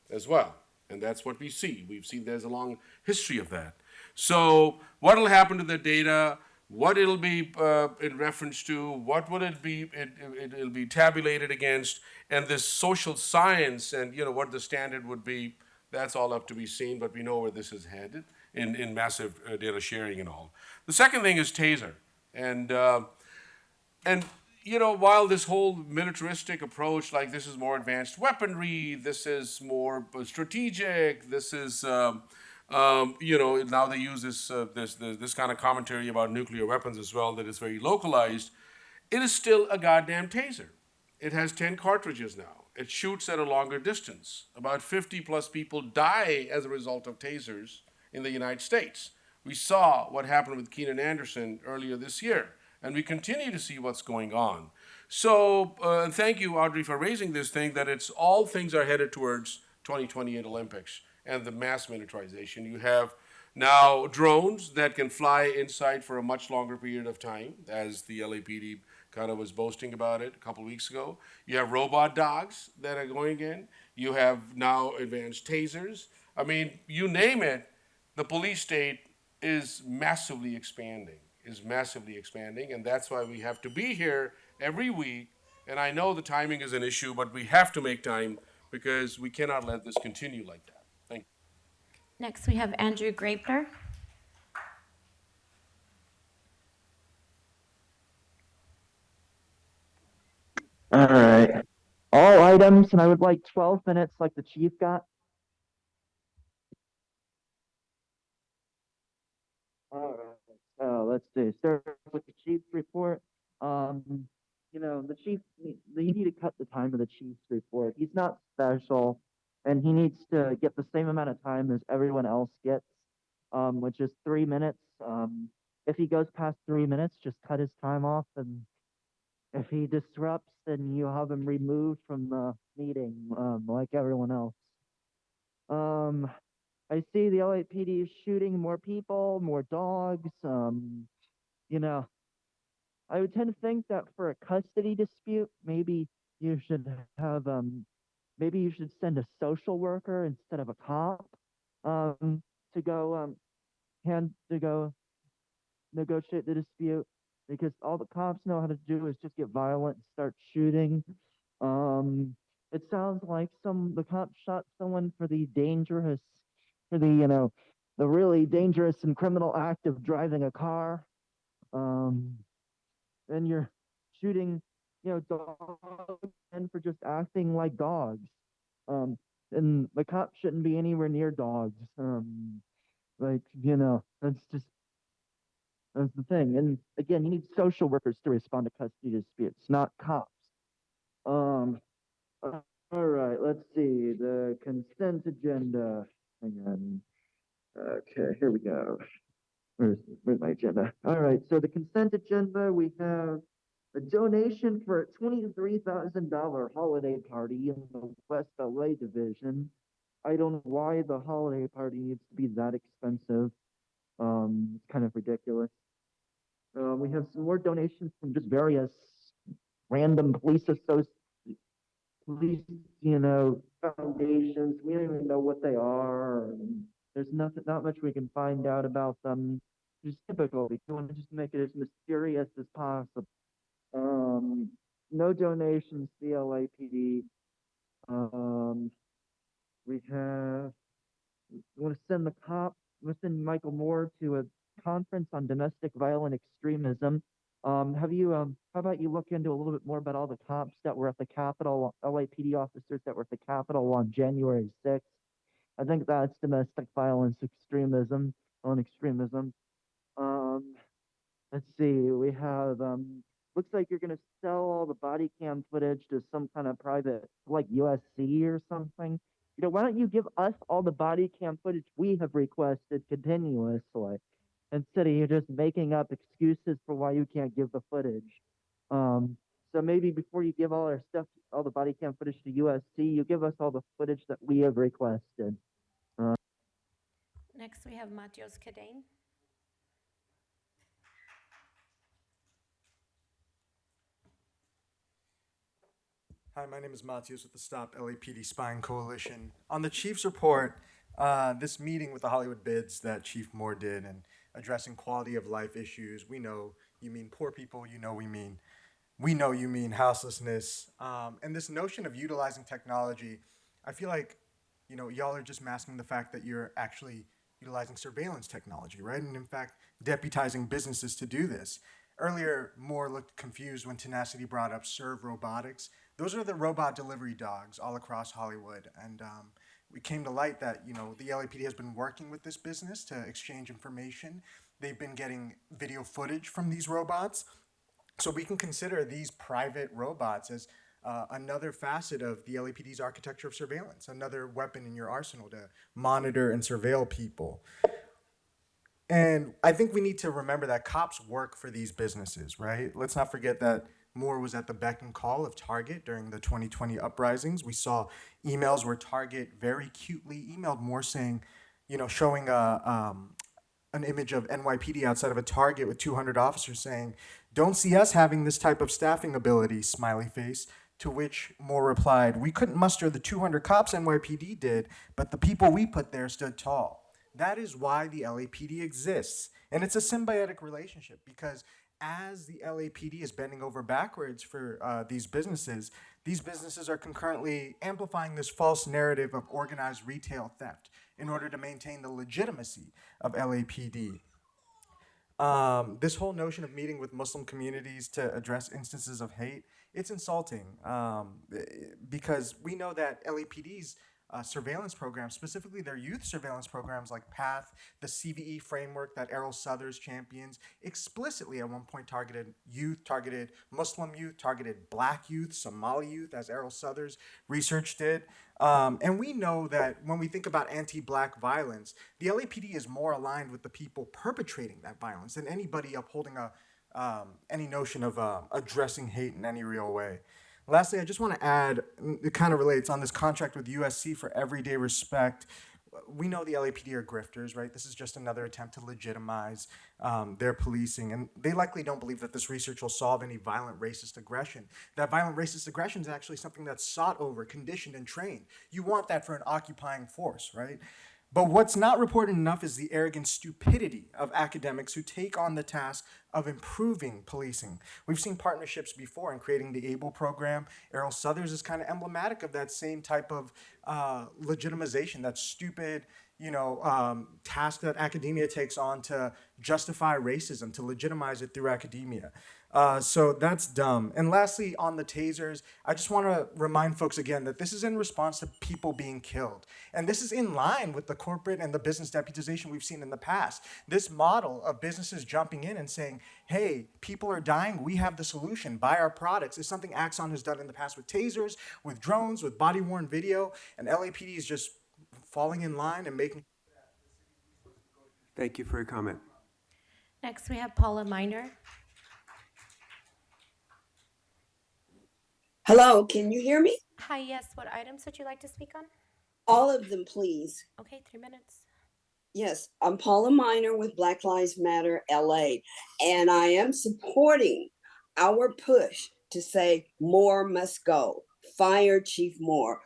as well. And that's what we see. We've seen there's a long history of that. So what will happen to the data? What it'll be in reference to, what would it be, it'll be tabulated against, and this social science and, you know, what the standard would be, that's all up to be seen, but we know where this is headed in massive data sharing and all. The second thing is TASER. And you know, while this whole militaristic approach, like this is more advanced weaponry, this is more strategic, this is, you know, now they use this kind of commentary about nuclear weapons as well, that is very localized. It is still a goddamn taser. It has 10 cartridges now. It shoots at a longer distance. About 50 plus people die as a result of tasers in the United States. We saw what happened with Keenan Anderson earlier this year, and we continue to see what's going on. So thank you, Audrey, for raising this thing, that it's all things are headed towards 2028 Olympics and the mass militarization. You have now drones that can fly inside for a much longer period of time, as the LAPD kind of was boasting about it a couple of weeks ago. You have robot dogs that are going in. You have now advanced tasers. I mean, you name it, the police state is massively expanding, and that's why we have to be here every week. And I know the timing is an issue, but we have to make time, because we cannot let this continue like that. Thank you. Next, we have Andrew Grapener. All right. All items, and I would like 12 minutes like the chief got. All right. So let's see. Start with the chief's report. You know, the chief, you need to cut the time of the chief's report. He's not special, and he needs to get the same amount of time as everyone else gets, which is 3 minutes. If he goes past 3 minutes, just cut his time off, and if he disrupts, then you have him removed from the meeting, like everyone else. I see the LAPD is shooting more people, more dogs. You know, I would tend to think that for a custody dispute, maybe you should have maybe you should send a social worker instead of a cop to go to go negotiate the dispute, because all the cops know how to do is just get violent and start shooting. It sounds like the cops shot someone for the really dangerous and criminal act of driving a car. And you're shooting, dogs and for just acting like dogs. And the cops shouldn't be anywhere near dogs. That's the thing. And again, you need social workers to respond to custody disputes, not cops. Um, all right, let's see the consent agenda. Hang on. Okay, here we go. Where's my agenda? All right, so the consent agenda, we have a donation for a $23,000 holiday party in the West LA division. I don't know why the holiday party needs to be that expensive. It's kind of ridiculous. We have some more donations from just various random police, foundations. We don't even know what they are. There's not much we can find out about them. Just typical. We want to just make it as mysterious as possible. No donations to the LAPD. We want to send Michael Moore to a conference on domestic violent extremism. How about you look into a little bit more about all the cops that were at the Capitol, LAPD officers that were at the Capitol on January 6th? I think that's domestic violence extremism, Let's see, we have, looks like you're going to sell all the body cam footage to some kind of private, like USC or something. Why don't you give us all the body cam footage we have requested continuously, instead of you just making up excuses for why you can't give the footage. So maybe before you give all the body cam footage to USC, you give us all the footage that we have requested. Next, we have Matios Cadane. Hi, my name is Matios with the Stop LAPD Spying Coalition. On the Chief's report, this meeting with the Hollywood Bids that Chief Moore did and addressing quality of life issues, we know you mean poor people, we know you mean houselessness. And this notion of utilizing technology, I feel like, y'all are just masking the fact that you're actually utilizing surveillance technology, right? And in fact, deputizing businesses to do this. Earlier, Moore looked confused when Tenacity brought up Serve Robotics. Those are the robot delivery dogs all across Hollywood. And it came to light that, the LAPD has been working with this business to exchange information. They've been getting video footage from these robots. So we can consider these private robots as another facet of the LAPD's architecture of surveillance, another weapon in your arsenal to monitor and surveil people. And I think we need to remember that cops work for these businesses, right? Let's not forget that Moore was at the beck and call of Target during the 2020 uprisings. We saw emails where Target very cutely emailed Moore saying, showing an image of NYPD outside of a Target with 200 officers saying, "Don't see us having this type of staffing ability," smiley face. To which Moore replied, "We couldn't muster the 200 cops NYPD did, but the people we put there stood tall." That is why the LAPD exists. And it's a symbiotic relationship, because as the LAPD is bending over backwards for these businesses are concurrently amplifying this false narrative of organized retail theft in order to maintain the legitimacy of LAPD. This whole notion of meeting with Muslim communities to address instances of hate, it's insulting, because we know that LAPD's surveillance programs, specifically their youth surveillance programs like PATH, the CVE framework that Errol Southers champions, explicitly at one point targeted Muslim youth, targeted Black youth, Somali youth, as Errol Southers' research did. And we know that when we think about anti-Black violence, the LAPD is more aligned with the people perpetrating that violence than anybody upholding any notion of addressing hate in any real way. Lastly, I just want to add, it kind of relates on this contract with USC for everyday respect. we know the LAPD are grifters, right? This is just another attempt to legitimize their policing. And they likely don't believe that this research will solve any violent racist aggression. That violent racist aggression is actually something that's sought over, conditioned, and trained. You want that for an occupying force, right? But what's not reported enough is the arrogant stupidity of academics who take on the task of improving policing. We've seen partnerships before in creating the ABLE program. Errol Southers is kind of emblematic of that same type of legitimization, that stupid, task that academia takes on to justify racism, to legitimize it through academia. So that's dumb. And lastly, on the tasers, I just want to remind folks again that this is in response to people being killed. And this is in line with the corporate and the business deputization we've seen in the past. This model of businesses jumping in and saying, hey, people are dying, we have the solution, buy our products, is something Axon has done in the past with tasers, with drones, with body-worn video, and LAPD is just falling in line and making. Thank you for your comment. Next, we have Paula Miner. Hello, can you hear me? Hi, yes, what items would you like to speak on? All of them, please. Okay, 3 minutes. Yes, I'm Paula Miner with Black Lives Matter LA, and I am supporting our push to say Moore must go. Fire Chief Moore.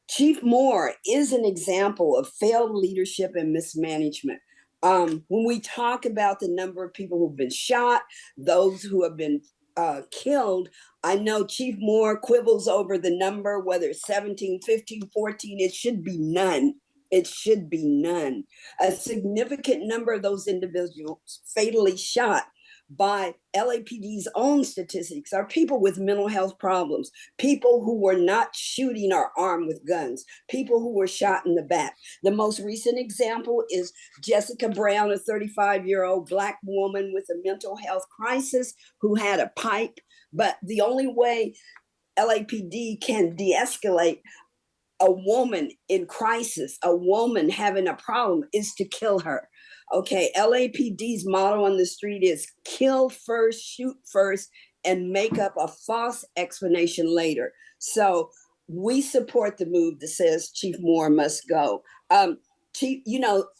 Chief Moore is an example of failed leadership and mismanagement. When we talk about the number of people who've been shot, those who have been killed, I know Chief Moore quibbles over the number, whether it's 17, 15, 14, it should be none. It should be none. A significant number of those individuals fatally shot by LAPD's own statistics are people with mental health problems, people who were not shooting or armed with guns, people who were shot in the back. The most recent example is Jessica Brown, a 35-year-old Black woman with a mental health crisis who had a pipe. But the only way LAPD can de-escalate a woman in crisis, a woman having a problem, is to kill her. Okay, LAPD's motto on the street is kill first, shoot first, and make up a false explanation later. So we support the move that says Chief Moore must go. Chief,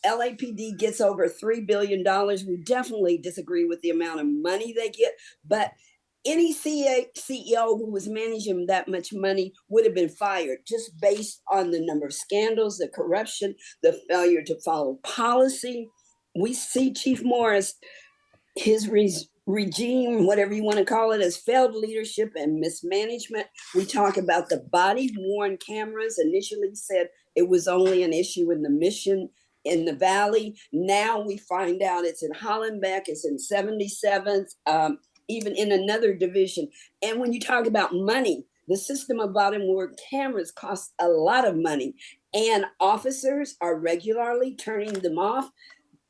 LAPD gets over $3 billion. We definitely disagree with the amount of money they get, but any CEO who was managing that much money would have been fired just based on the number of scandals, the corruption, the failure to follow policy. We see Chief Moore as his regime, whatever you want to call it, as failed leadership and mismanagement. We talk about the body-worn cameras. Initially said it was only an issue in the Mission in the Valley. Now we find out it's in Hollenbeck, it's in 77th, even in another division. And when you talk about money, the system of body-worn cameras costs a lot of money, and officers are regularly turning them off.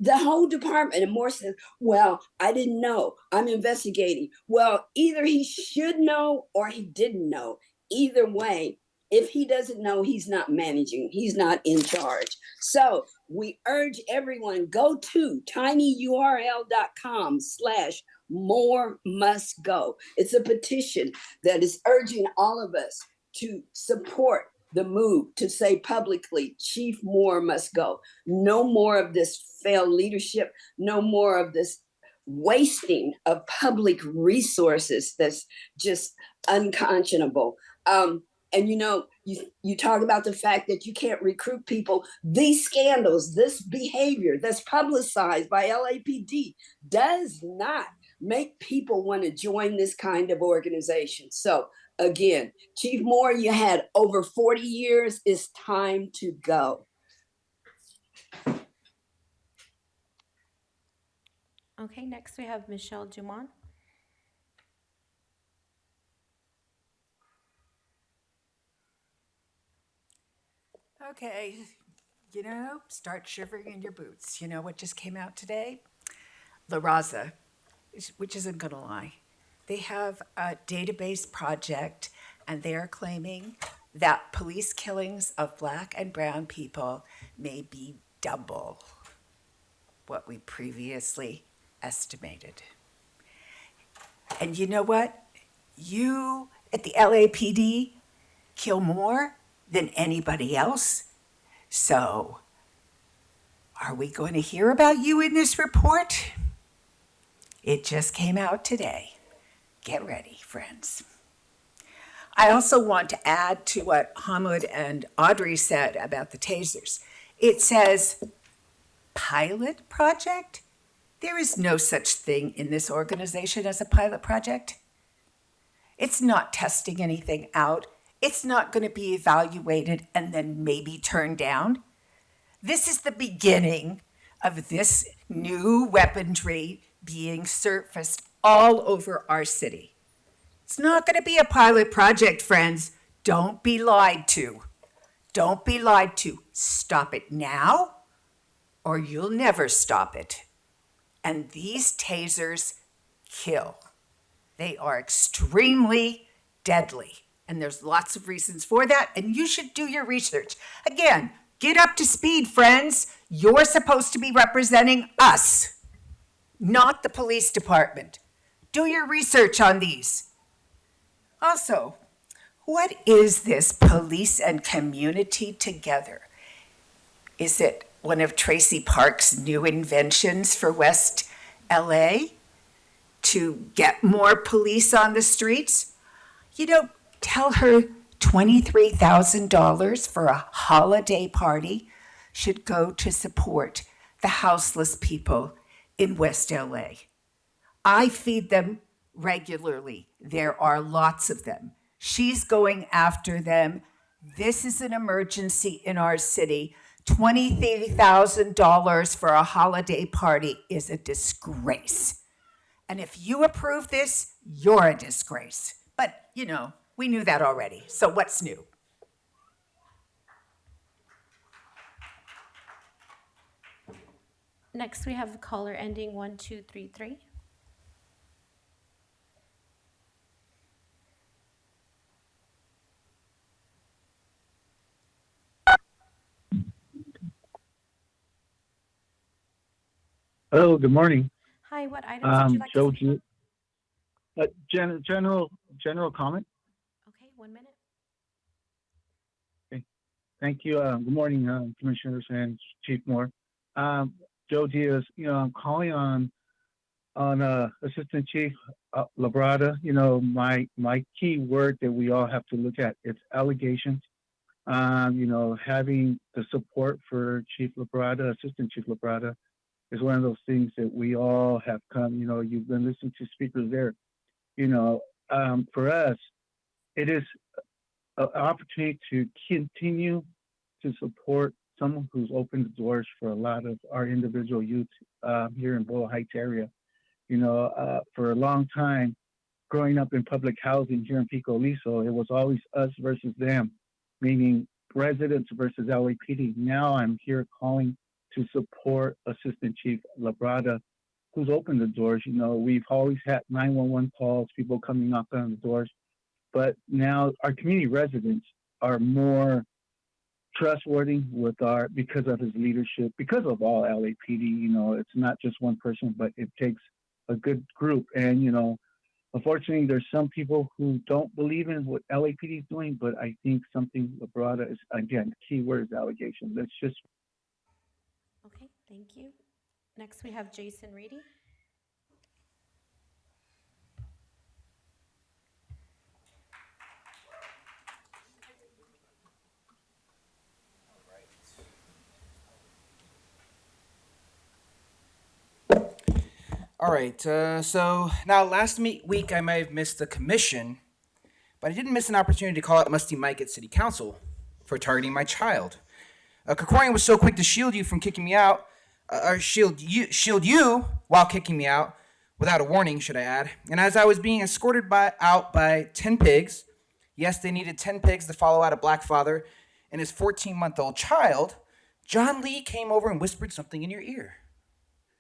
The whole department, and Moore says, well, I didn't know, I'm investigating. Well, either he should know or he didn't know. Either way, if he doesn't know, he's not managing, he's not in charge. So we urge everyone, go to tinyurl.com/Moore must go. It's a petition that is urging all of us to support the move to say publicly, Chief Moore must go. No more of this failed leadership, no more of this wasting of public resources that's just unconscionable. And you talk about the fact that you can't recruit people. These scandals, this behavior that's publicized by LAPD does not make people want to join this kind of organization. So again, Chief Moore, you had over 40 years. It's time to go. Okay, next we have Michelle Dumont. Okay, start shivering in your boots. You know what just came out today? La Raza, which isn't gonna lie. They have a database project, and they are claiming that police killings of Black and brown people may be double what we previously estimated. And you know what? You at the LAPD kill more than anybody else. So Are we going to hear about you in this report? It just came out today. Get ready, friends. I also want to add to what Hamid and Audrey said about the tasers. It says, pilot project? There is no such thing in this organization as a pilot project. It's not testing anything out. It's not going to be evaluated and then maybe turned down. This is the beginning of this new weaponry being surfaced all over our city. It's not going to be a pilot project, friends. Don't be lied to. Don't be lied to. Stop it now, or you'll never stop it. And these tasers kill. They are extremely deadly. And there's lots of reasons for that, and you should do your research. Again, get up to speed, friends. You're supposed to be representing us, not the police department. Do your research on these. Also, what is this police and community together? Is it one of Tracy Park's new inventions for West LA to get more police on the streets? You know, tell her $23,000 for a holiday party should go to support the houseless people in West LA. I feed them regularly. There are lots of them. She's going after them. This is an emergency in our city. $23,000 for a holiday party is a disgrace. And if you approve this, you're a disgrace. But, you know, we knew that already. So what's new? Next, we have caller ending 1233. Hello, good morning. Hi, what items would you like to speak on? General comment. Okay, 1 minute. Okay. Thank you. Good morning, Commissioners and Chief Moore. Joe Diaz, I'm calling on Assistant Chief Labrada. My key word that we all have to look at is allegations. Having the support for Chief Labrada, Assistant Chief Labrada, is one of those things that we all have come. You've been listening to speakers there. For us, it is an opportunity to continue to support someone who's opened the doors for a lot of our individual youth here in Boyle Heights area. For a long time, growing up in public housing here in Pico Aliso, it was always us versus them, meaning residents versus LAPD. Now I'm here calling to support Assistant Chief Labrada, who's opened the doors. We've always had 911 calls, people coming knocking on the doors, but now our community residents are more trustworthy because of his leadership, because of all LAPD. It's not just one person, but it takes a good group. And, unfortunately, there's some people who don't believe in what LAPD is doing, but I think something Labrada is, again, key word is allegation. Let's just. Okay, thank you. Next, we have Jason Reedy. All right, so now last week I may have missed the commission, but I didn't miss an opportunity to call out Musty Mike at City Council for targeting my child. Krikorian was so quick to shield you from kicking me out, or shield you while kicking me out, without a warning, should I add. And as I was being escorted out by 10 pigs, yes, they needed 10 pigs to follow out a black father and his 14-month-old child, John Lee came over and whispered something in your ear.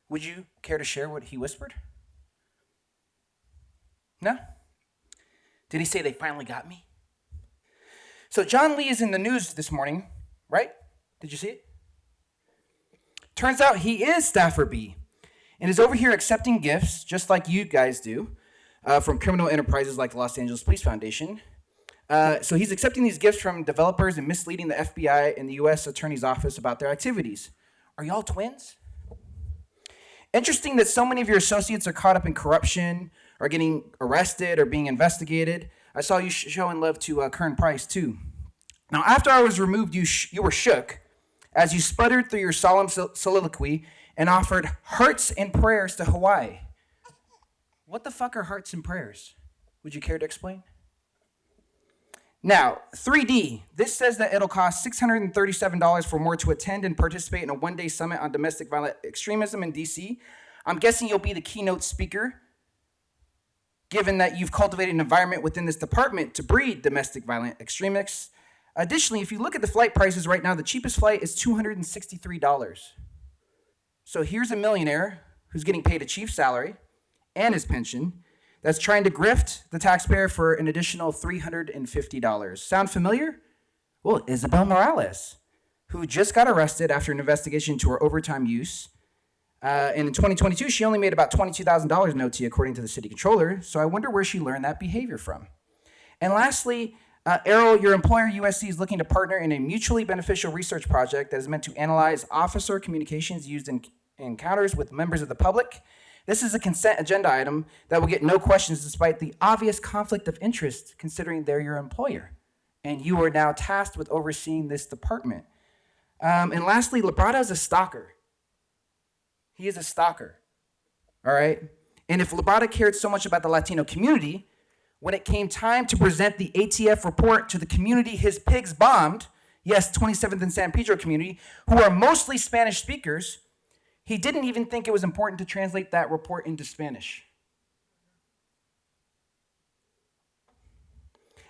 Would you care to share what he whispered? No? Did he say they finally got me? So John Lee is in the news this morning, right? Did you see it? Turns out he is Staffer B and is over here accepting gifts, just like you guys do, from criminal enterprises like the Los Angeles Police Foundation. So he's accepting these gifts from developers and misleading the FBI and the U.S. Attorney's Office about their activities. Are y'all twins? Interesting that so many of your associates are caught up in corruption, or getting arrested, or being investigated. I saw you showing love to Kern Price, too. Now, after I was removed, you were shook as you sputtered through your solemn soliloquy and offered hearts and prayers to Hawaii. What the fuck are hearts and prayers? Would you care to explain? Now, 3D. This says that it'll cost $637 for more to attend and participate in a one-day summit on domestic violent extremism in DC. I'm guessing you'll be the keynote speaker, given that you've cultivated an environment within this department to breed domestic violent extremists. Additionally, if you look at the flight prices right now, the cheapest flight is $263. So here's a millionaire who's getting paid a chief's salary and his pension that's trying to grift the taxpayer for an additional $350. Sound familiar? Well, Isabel Morales, who just got arrested after an investigation into her overtime use. And in 2022, she only made about $22,000 in OT, according to the city controller. So I wonder where she learned that behavior from. And lastly, Errol, your employer, USC, is looking to partner in a mutually beneficial research project that is meant to analyze officer communications used in encounters with members of the public. This is a consent agenda item that will get no questions despite the obvious conflict of interest considering they're your employer. And you are now tasked with overseeing this department. And lastly, Labrada is a stalker. He is a stalker, all right? And if Labrada cared so much about the Latino community, when it came time to present the ATF report to the community his pigs bombed, yes, 27th and San Pedro community, who are mostly Spanish speakers, he didn't even think it was important to translate that report into Spanish.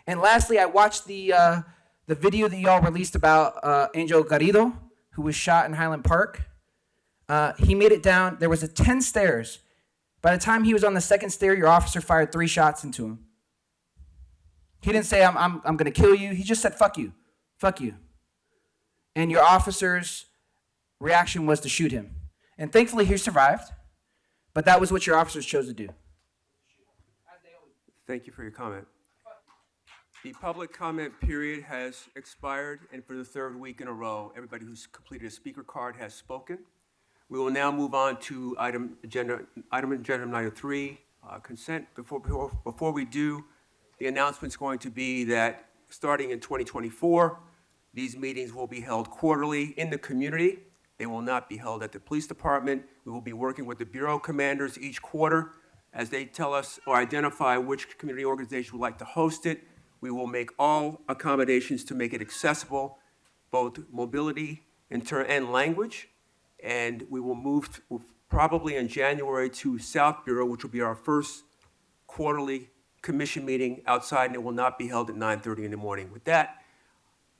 And lastly, I watched the video that y'all released about Angel Garrido, who was shot in Highland Park. He made it down. There was 10 stairs. By the time he was on the second stair, your officer fired 3 shots into him. He didn't say, I'm going to kill you. He just said, fuck you. Fuck you. And your officer's reaction was to shoot him. And thankfully, he survived. But that was what your officers chose to do. Thank you for your comment. The public comment period has expired, and for the 3rd week in a row, everybody who's completed a speaker card has spoken. We will now move on to item agenda number 3, consent. Before we do, the announcement's going to be that starting in 2024, these meetings will be held quarterly in the community. They will not be held at the police department. We will be working with the bureau commanders each quarter as they tell us or identify which community organization would like to host it. We will make all accommodations to make it accessible, both mobility and language. And we will move probably in January to South Bureau, which will be our first quarterly commission meeting outside, and it will not be held at 9:30 in the morning. With that,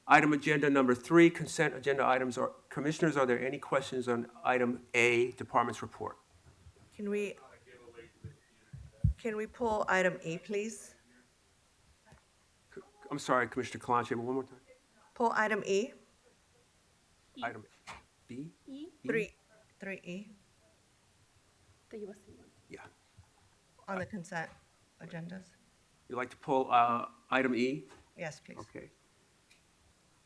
item agenda number 3, consent agenda items. Commissioners, are there any questions on item A, department's report? Can we pull item E, please? I'm sorry, Commissioner Kalanche, one more time. Pull item E, Item B? 3E, The USC one. Yeah. on the consent agendas. You'd like to pull item E? Yes, please. Okay.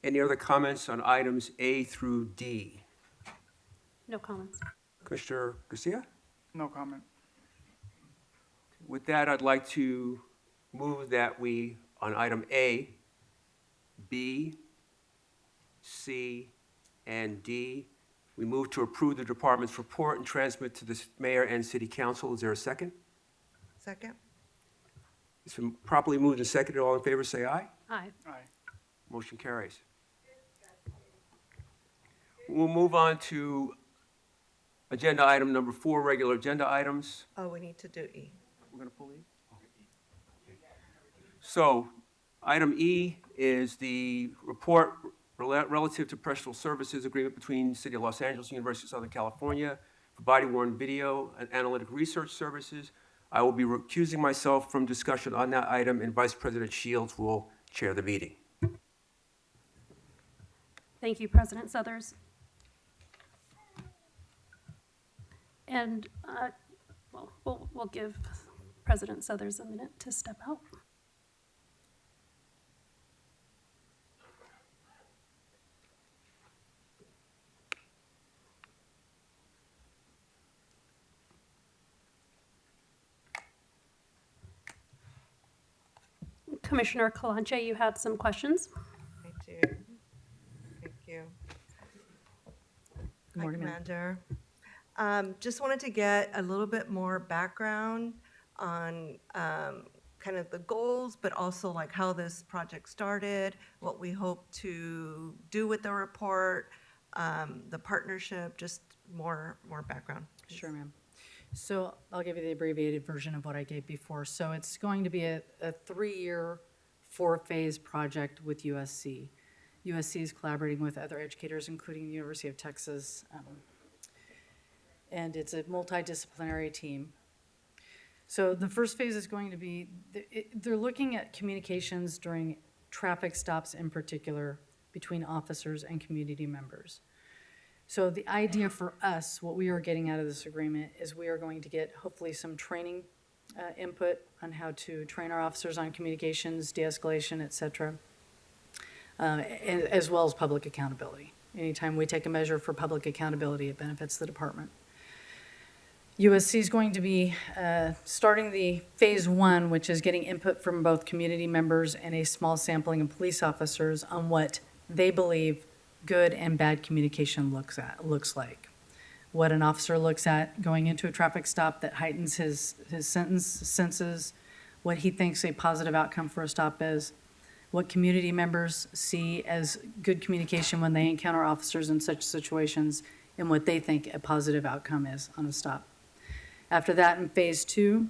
Any other comments on items A through D? No comments. Commissioner Garcia? No comment. With that, I'd like to move that we, on item A, B, C, and D, we move to approve the department's report and transmit to the mayor and city council. Is there a second? Second? It's been properly moved and seconded. All in favor, say aye. Aye. Aye. Motion carries. We'll move on to agenda item number 4, regular agenda items. Oh, we need to do E. We're going to pull E? So, item E is the report relative to professional services agreement between City of Los Angeles, University of Southern California for body-worn video and analytic research services. I will be recusing myself from discussion on that item, and Vice President Shields will chair the meeting. Thank you, President Suthers. And, we'll give President Suthers a minute to step out. Commissioner Kalanche, you had some questions? I do. Thank you. Hi, morning, ma'am. Commander. Just wanted to get a little bit more background on kind of the goals, but also like how this project started, what we hope to do with the report, the partnership, just more background. please. Sure, ma'am. So I'll give you the abbreviated version of what I gave before. So it's going to be a 3-year, 4-phase project with USC. USC is collaborating with other educators, including the University of Texas, and it's a multidisciplinary team. So the first phase is going to be, they're looking at communications during traffic stops in particular between officers and community members. So the idea for us, what we are getting out of this agreement is we are going to get hopefully some training input on how to train our officers on communications, de-escalation, et cetera, and as well as public accountability. Anytime we take a measure for public accountability, it benefits the department. USC is going to be starting the phase 1, which is getting input from both community members and a small sampling of police officers on what they believe good and bad communication looks like. What an officer looks at going into a traffic stop that heightens his senses, what he thinks a positive outcome for a stop is, what community members see as good communication when they encounter officers in such situations, and what they think a positive outcome is on a stop. After that, in phase 2,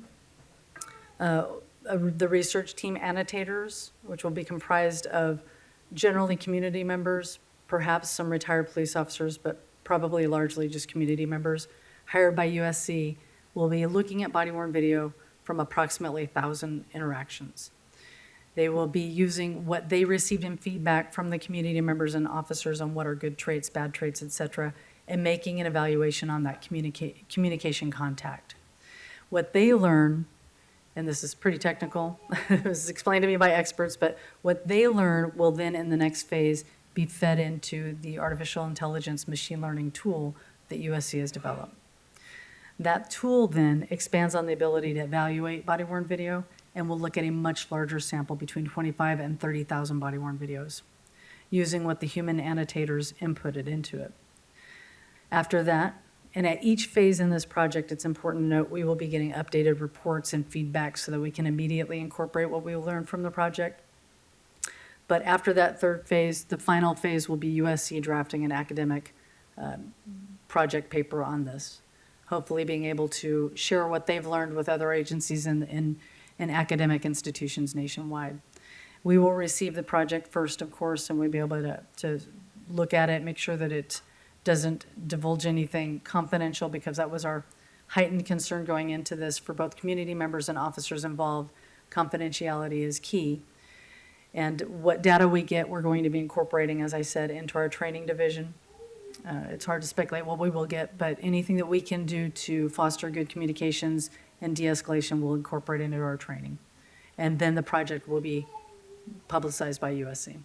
the research team annotators, which will be comprised of generally community members, perhaps some retired police officers, but probably largely just community members, hired by USC, will be looking at body-worn video from approximately 1,000 interactions. They will be using what they received in feedback from the community members and officers on what are good traits, bad traits, et cetera, and making an evaluation on that communication contact. What they learn, and this is pretty technical, it was explained to me by experts, but what they learn will then in the next phase be fed into the artificial intelligence machine learning tool that USC has developed. That tool then expands on the ability to evaluate body-worn video and will look at a much larger sample between 25 and 30,000 body-worn videos using what the human annotators inputted into it. After that, and at each phase in this project, it's important to note we will be getting updated reports and feedback so that we can immediately incorporate what we learned from the project. But after that 3rd phase, the final phase will be USC drafting an academic project paper on this, hopefully being able to share what they've learned with other agencies in academic institutions nationwide. We will receive the project first, of course, and we'll be able to look at it, make sure that it doesn't divulge anything confidential, because that was our heightened concern going into this for both community members and officers involved. Confidentiality is key. And what data we get, we're going to be incorporating, as I said, into our training division. It's hard to speculate what we will get, but anything that we can do to foster good communications and de-escalation will incorporate into our training. And then the project will be publicized by USC.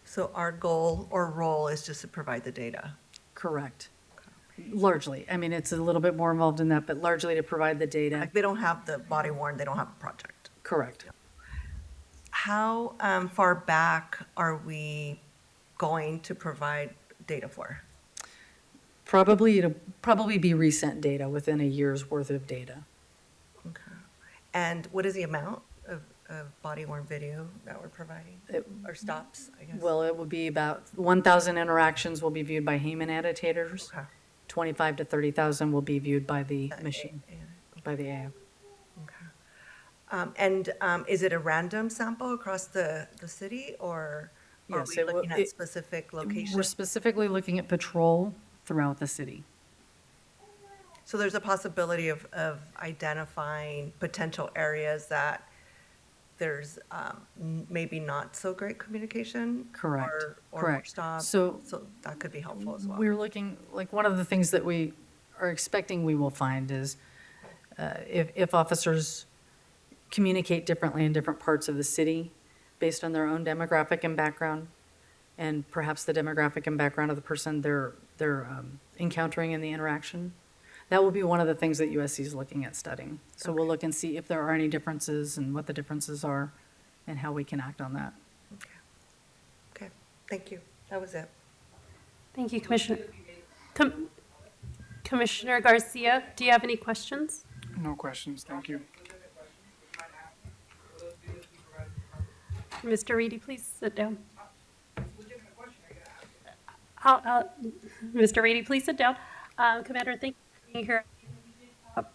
So our goal or role is just to provide the data. Correct. Largely. I mean, it's a little bit more involved in that, but largely to provide the data. Like they don't have the body worn, they don't have a project. Correct. How far back are we going to provide data for? It'll probably be recent data, within a year's worth of data. Okay. And what is the amount of body worn video that we're providing? Or stops, I guess? Well, it will be about 1,000 interactions will be viewed by human annotators. Okay. 25 to 30,000 will be viewed by the machine, by the AI. And is it a random sample across the city, or are Yes, we looking at specific We're locations? specifically looking at patrol throughout the city. So there's a possibility of identifying potential areas that there's maybe not so great communication? Correct, Or correct. stops, So so that could be helpful as well. we're looking, like, one of the things that we are expecting we will find is if officers communicate differently in different parts of the city based on their own demographic and background, and perhaps the demographic and background of the person they're encountering in the interaction, That will be one of the things that USC is looking at studying. So we'll look and see if there are any differences and what the differences are and how we can act on that. Okay, thank you. That was it. Thank you, Commissioner. Commissioner Garcia, do you have any questions? No questions, thank you. Mr. Reedy, please sit down. Mr. Reedy, please sit down. Commander, thank you for being here.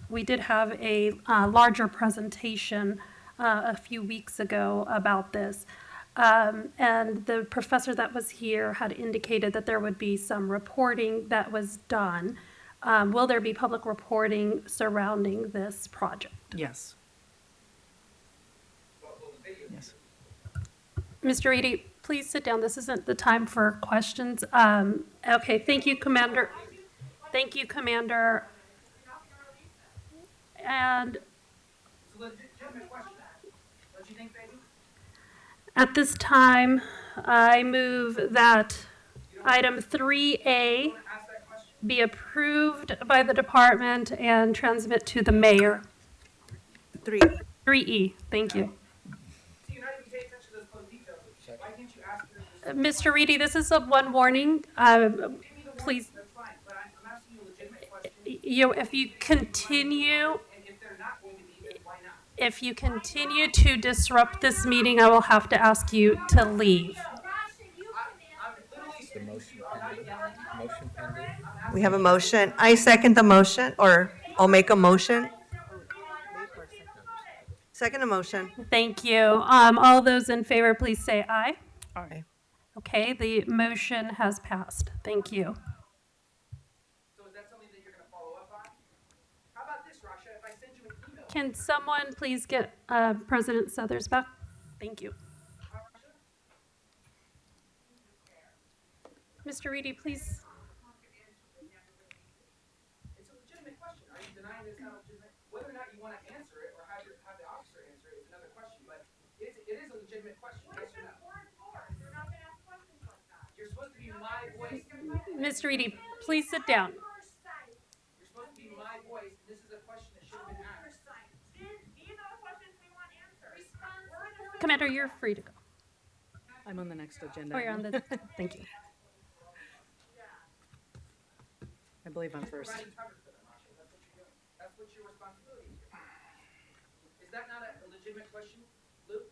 We did have a larger presentation a few weeks ago about this. And the professor that was here had indicated that there would be some reporting that was done. Will there be public reporting surrounding this project? Yes. Yes. Mr. Reedy, please sit down. This isn't the time for questions. Okay, thank you, Commander. Thank you, Commander. And at this time, I move that item 3A be approved by the department and transmit to the mayor. 3E, thank you. Mr. Reedy, this is a one warning. Please. If you continue to disrupt this meeting, I will have to ask you to leave. We have a motion. I second the motion, or I'll make a motion. Second a motion. Thank you. All those in favor, please say aye. Aye. Okay, the motion has passed. Thank you. Can someone please get President Southers back? Thank you. Mr. Reedy, please. It's a legitimate question. Are you denying it's not legitimate? Whether or not you want to answer it or have the officer answer it is another question, but it is a legitimate question. Yes or no? You're supposed to be my voice. Mr. Reedy, please sit down. You're supposed to be my voice, and this is a question that should have been asked. Commander, you're free to go. I'm on the next agenda. Oh, you're on the, thank you. I believe I'm first. That's what your responsibility is. Is that not a legitimate question, Luke?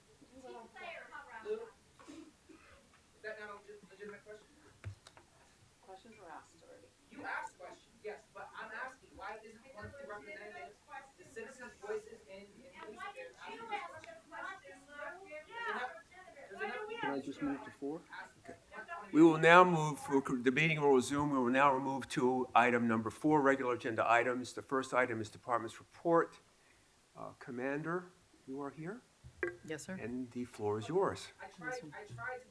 Luke? Is that not a legitimate question? Questions were asked already. You asked questions, yes, but I'm asking, why isn't one of the representatives, the citizens' voices in police affairs asking this question? Can I just move to 4? Okay. We will now move, the meeting will resume. We will now move to item number 4, regular agenda items. The first item is department's report. Commander, you are here, Yes, sir. and the floor is yours. I tried to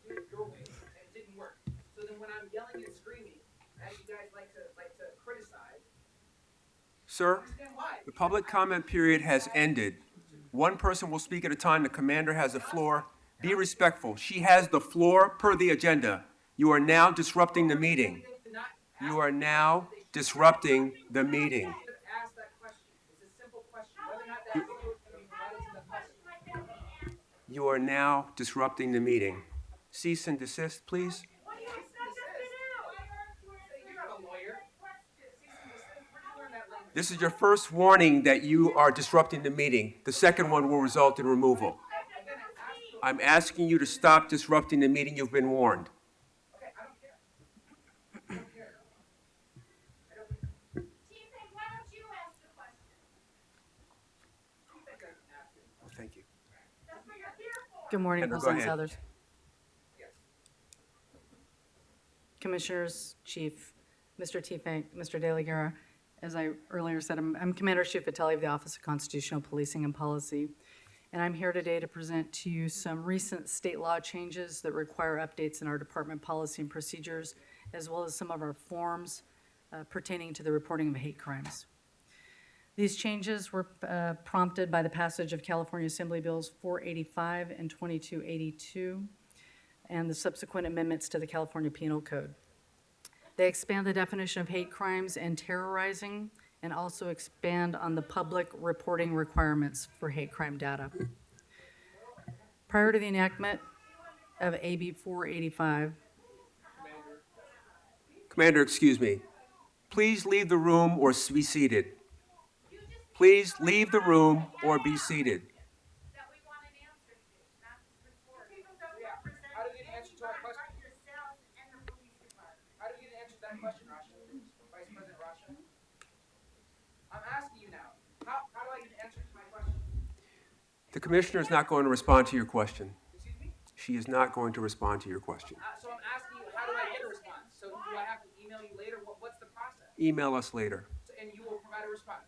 do it your way, and it didn't work. So then when I'm yelling and screaming, as you guys like to criticize, Sir, understand why. the public comment period has ended. One person will speak at a time. The commander has the floor. Be respectful. She has the floor per the agenda. You are now disrupting the meeting. You are now disrupting the meeting. Ask that question. It's a simple question. Whether or not that video is going to be provided to the public. You are now disrupting the meeting. Cease and desist, please. You're not a lawyer. This is your first warning that you are disrupting the meeting. The second one will result in removal. I'm asking you to stop disrupting the meeting. You've been warned. Okay, I don't care. I don't care. Oh, thank you. Good morning, Heather, go President ahead. Southers. Commissioners, Chief, Mr. Tiefenk, Mr. De La Guerra. As I earlier said, I'm Commander Schiaffatelli of the Office of Constitutional Policing and Policy. And I'm here today to present to you some recent state law changes that require updates in our department policy and procedures, as well as some of our forms pertaining to the reporting of hate crimes. These changes were prompted by the passage of California Assembly Bills 485 and 2282, and the subsequent amendments to the California Penal Code. They expand the definition of hate crimes and terrorizing and also expand on the public reporting requirements for hate crime data. Prior to the enactment of AB 485, Commander, excuse me. Please leave the room or be seated. Please leave the room or be seated. How do we get an answer to our question? How do we get an answer to that question, Rasha? Vice President Rasha? I'm asking you now. How do I get an answer to my question? The commissioner is not going to respond to your question. Excuse me? She is not going to respond to your question. So I'm asking you, how do I get a response? So do I have to email you later? What's the process? Email us later. And you will provide a response?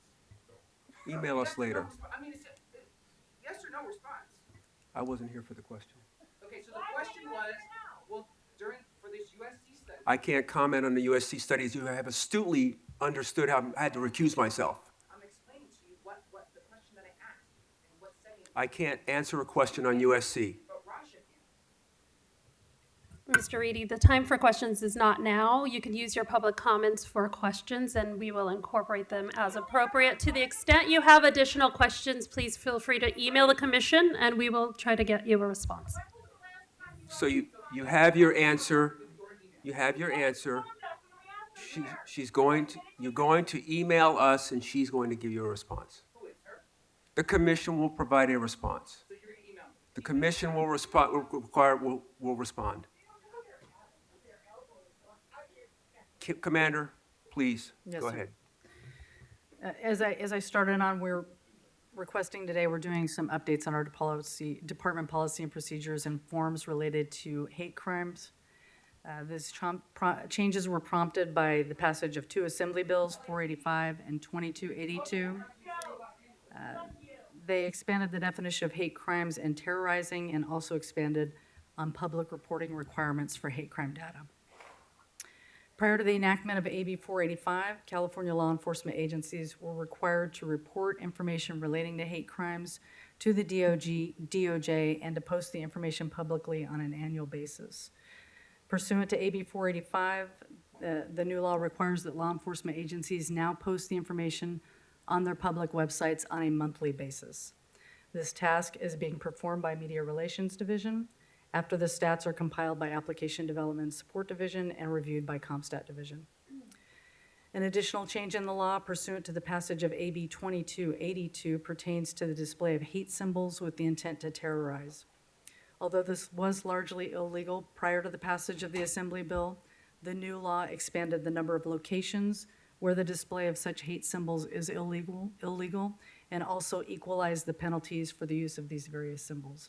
Email us later. I mean, it's yes or no response. I wasn't here for the question. Okay, so the question was, well, for this USC study. I can't comment on the USC studies. You have astutely understood how I had to recuse myself. I'm explaining to you what the question that I asked and what setting. I can't answer a question on USC. But Rasha can. Mr. Reedy, the time for questions is not now. You can use your public comments for questions, and we will incorporate them as appropriate. To the extent you have additional questions, please feel free to email the commission, and we will try to get you a response. So you have your answer. You have your answer. You're going to email us, and she's going to give you a response. The commission will provide a response. The commission will respond. Will respond. Commander, please Yes, go sir. ahead. As I started on, we're requesting today, we're doing some updates on our department policy and procedures and forms related to hate crimes. These changes were prompted by the passage of two assembly bills, 485 and 2282. They expanded the definition of hate crimes and terrorizing, and also expanded on public reporting requirements for hate crime data. Prior to the enactment of AB 485, California law enforcement agencies were required to report information relating to hate crimes to the DOJ, and to post the information publicly on an annual basis. Pursuant to AB 485, the new law requires that law enforcement agencies now post the information on their public websites on a monthly basis. This task is being performed by Media Relations Division, after the stats are compiled by Application Development and Support Division and reviewed by CompStat Division. An additional change in the law pursuant to the passage of AB 2282 pertains to the display of hate symbols with the intent to terrorize. Although this was largely illegal prior to the passage of the Assembly Bill, the new law expanded the number of locations where the display of such hate symbols is illegal, and also equalized the penalties for the use of these various symbols.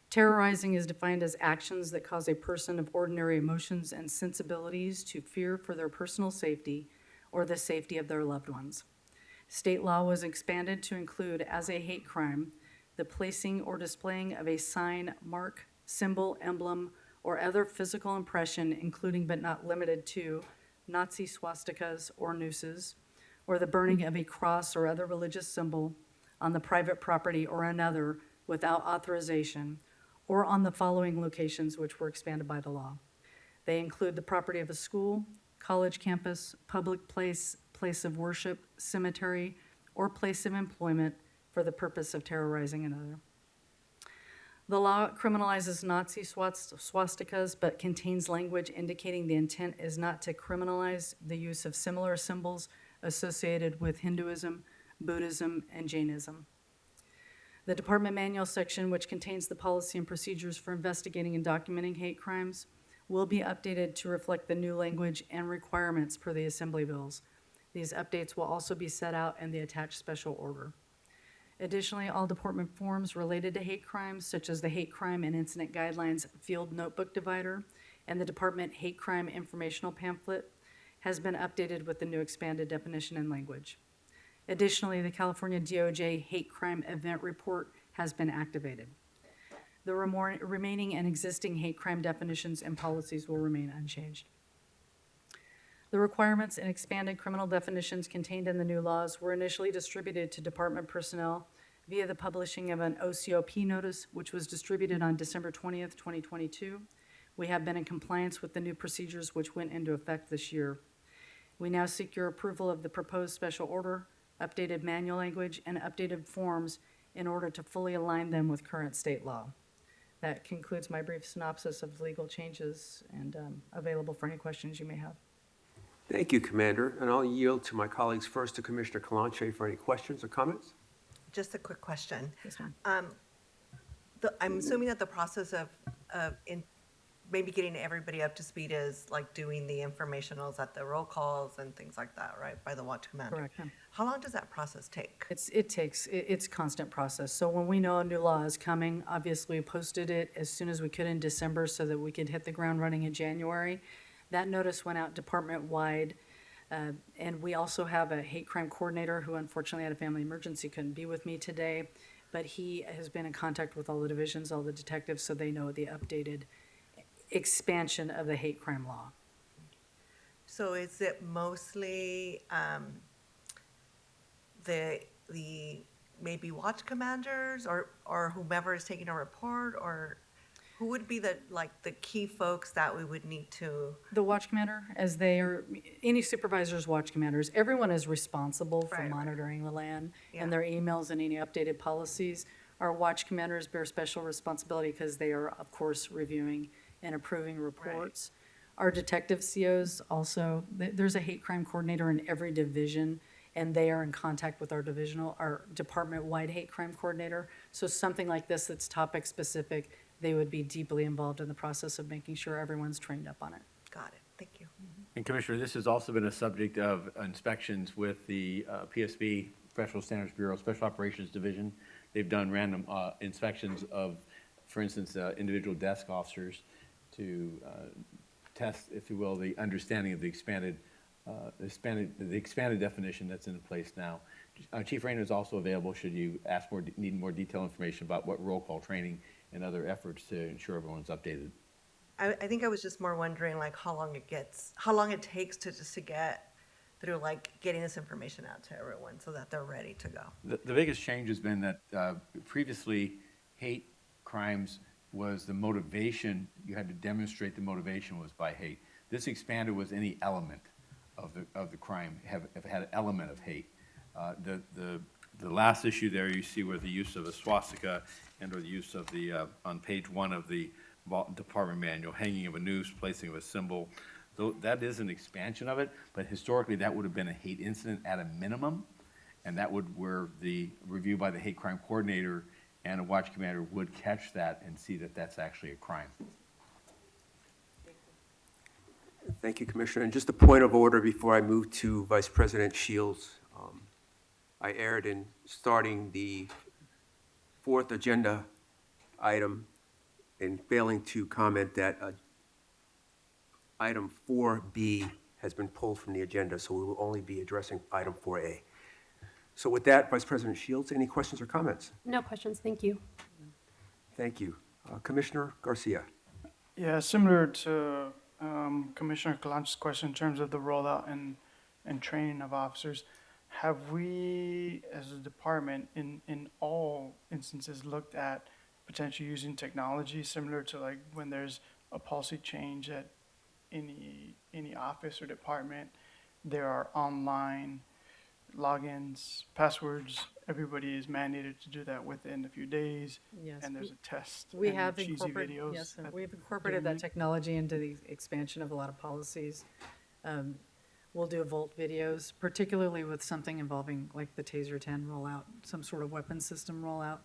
Terrorizing is defined as actions that cause a person of ordinary emotions and sensibilities to fear for their personal safety or the safety of their loved ones. State law was expanded to include, as a hate crime, the placing or displaying of a sign, mark, symbol, emblem, or other physical impression, including but not limited to Nazi swastikas or nooses, or the burning of a cross or other religious symbol on the private property or another without authorization, or on the following locations which were expanded by the law. They include the property of a school, college campus, public place, place of worship, cemetery, or place of employment for the purpose of terrorizing another. The law criminalizes Nazi swastikas, but contains language indicating the intent is not to criminalize the use of similar symbols associated with Hinduism, Buddhism, and Jainism. The Department Manual section, which contains the policy and procedures for investigating and documenting hate crimes, will be updated to reflect the new language and requirements per the Assembly bills. These updates will also be set out in the attached special order. Additionally, all department forms related to hate crimes, such as the Hate Crime and Incident Guidelines Field Notebook Divider and the Department Hate Crime Informational Pamphlet, has been updated with the new expanded definition and language. Additionally, the California DOJ Hate Crime Event Report has been activated. The remaining and existing hate crime definitions and policies will remain unchanged. The requirements and expanded criminal definitions contained in the new laws were initially distributed to department personnel via the publishing of an OCOP notice, which was distributed on December 20th, 2022. We have been in compliance with the new procedures which went into effect this year. We now seek your approval of the proposed special order, updated manual language, and updated forms in order to fully align them with current state law. That concludes my brief synopsis of legal changes and available for any questions you may have. Thank you, Commander, and I'll yield to my colleagues first to Commissioner Kalanche for any questions or comments. Just a quick question. Yes, ma'am. I'm assuming that the process of maybe getting everybody up to speed is like doing the informationals at the roll calls and things like that, right, by the watch commander? Correct, ma'am. How long does that process take? It's constant process. So when we know a new law is coming, obviously we posted it as soon as we could in December so that we could hit the ground running in January. That notice went out department-wide. And we also have a hate crime coordinator who unfortunately had a family emergency, couldn't be with me today. But he has been in contact with all the divisions, all the detectives, so they know the updated expansion of the hate crime law. So is it mostly the maybe watch commanders or whomever is taking a report, or who would be the key folks that we would need to? The watch commander, as they are, any supervisors, watch commanders, everyone is responsible for monitoring the land and their emails and any updated policies. Our watch commanders bear special responsibility because they are, of course, reviewing and approving reports. Our detective COs also, there's a hate crime coordinator in every division, and they are in contact with our department-wide hate crime coordinator. So something like this that's topic specific, they would be deeply involved in the process of making sure everyone's trained up on it. Got it. Thank you. And Commissioner, this has also been a subject of inspections with the PSB, Professional Standards Bureau, Special Operations Division. They've done random inspections of, for instance, individual desk officers to test, if you will, the understanding of the expanded definition that's in place now. Chief Rayner is also available should you need more detailed information about what roll call training and other efforts to ensure everyone's updated. I think I was just more wondering like how long it takes to get through like getting this information out to everyone so that they're ready to go. The biggest change has been that previously hate crimes was the motivation. You had to demonstrate the motivation was by hate. This expanded was any element of the crime have had an element of hate. The last issue there you see where the use of a swastika and or the use of the on page 1 of the department manual, hanging of a noose, placing of a symbol. Though that is an expansion of it, but historically that would have been a hate incident at a minimum, and that would where the review by the hate crime coordinator and a watch commander would catch that and see that that's actually a crime. Thank you, Commissioner. And just a point of order before I move to Vice President Shields. I erred in starting the 4th agenda item and failing to comment that item 4B has been pulled from the agenda, so we will only be addressing item 4A. So with that, Vice President Shields, any questions or comments? No questions, thank you. Thank you. Commissioner Garcia. Yeah, similar to Commissioner Kalanche's question in terms of the rollout and training of officers, have we, as a department, in all instances, looked at potentially using technology similar to like when there's a policy change at any office or department, there are online logins, passwords, everybody is mandated to do that within a few days. Yes, and there's a test. We and have cheesy incorporated, videos yes, that we've incorporated they that make. technology into the expansion of a lot of policies. We'll do Volt videos, particularly with something involving like the TASER 10 rollout, some sort of weapon system rollout.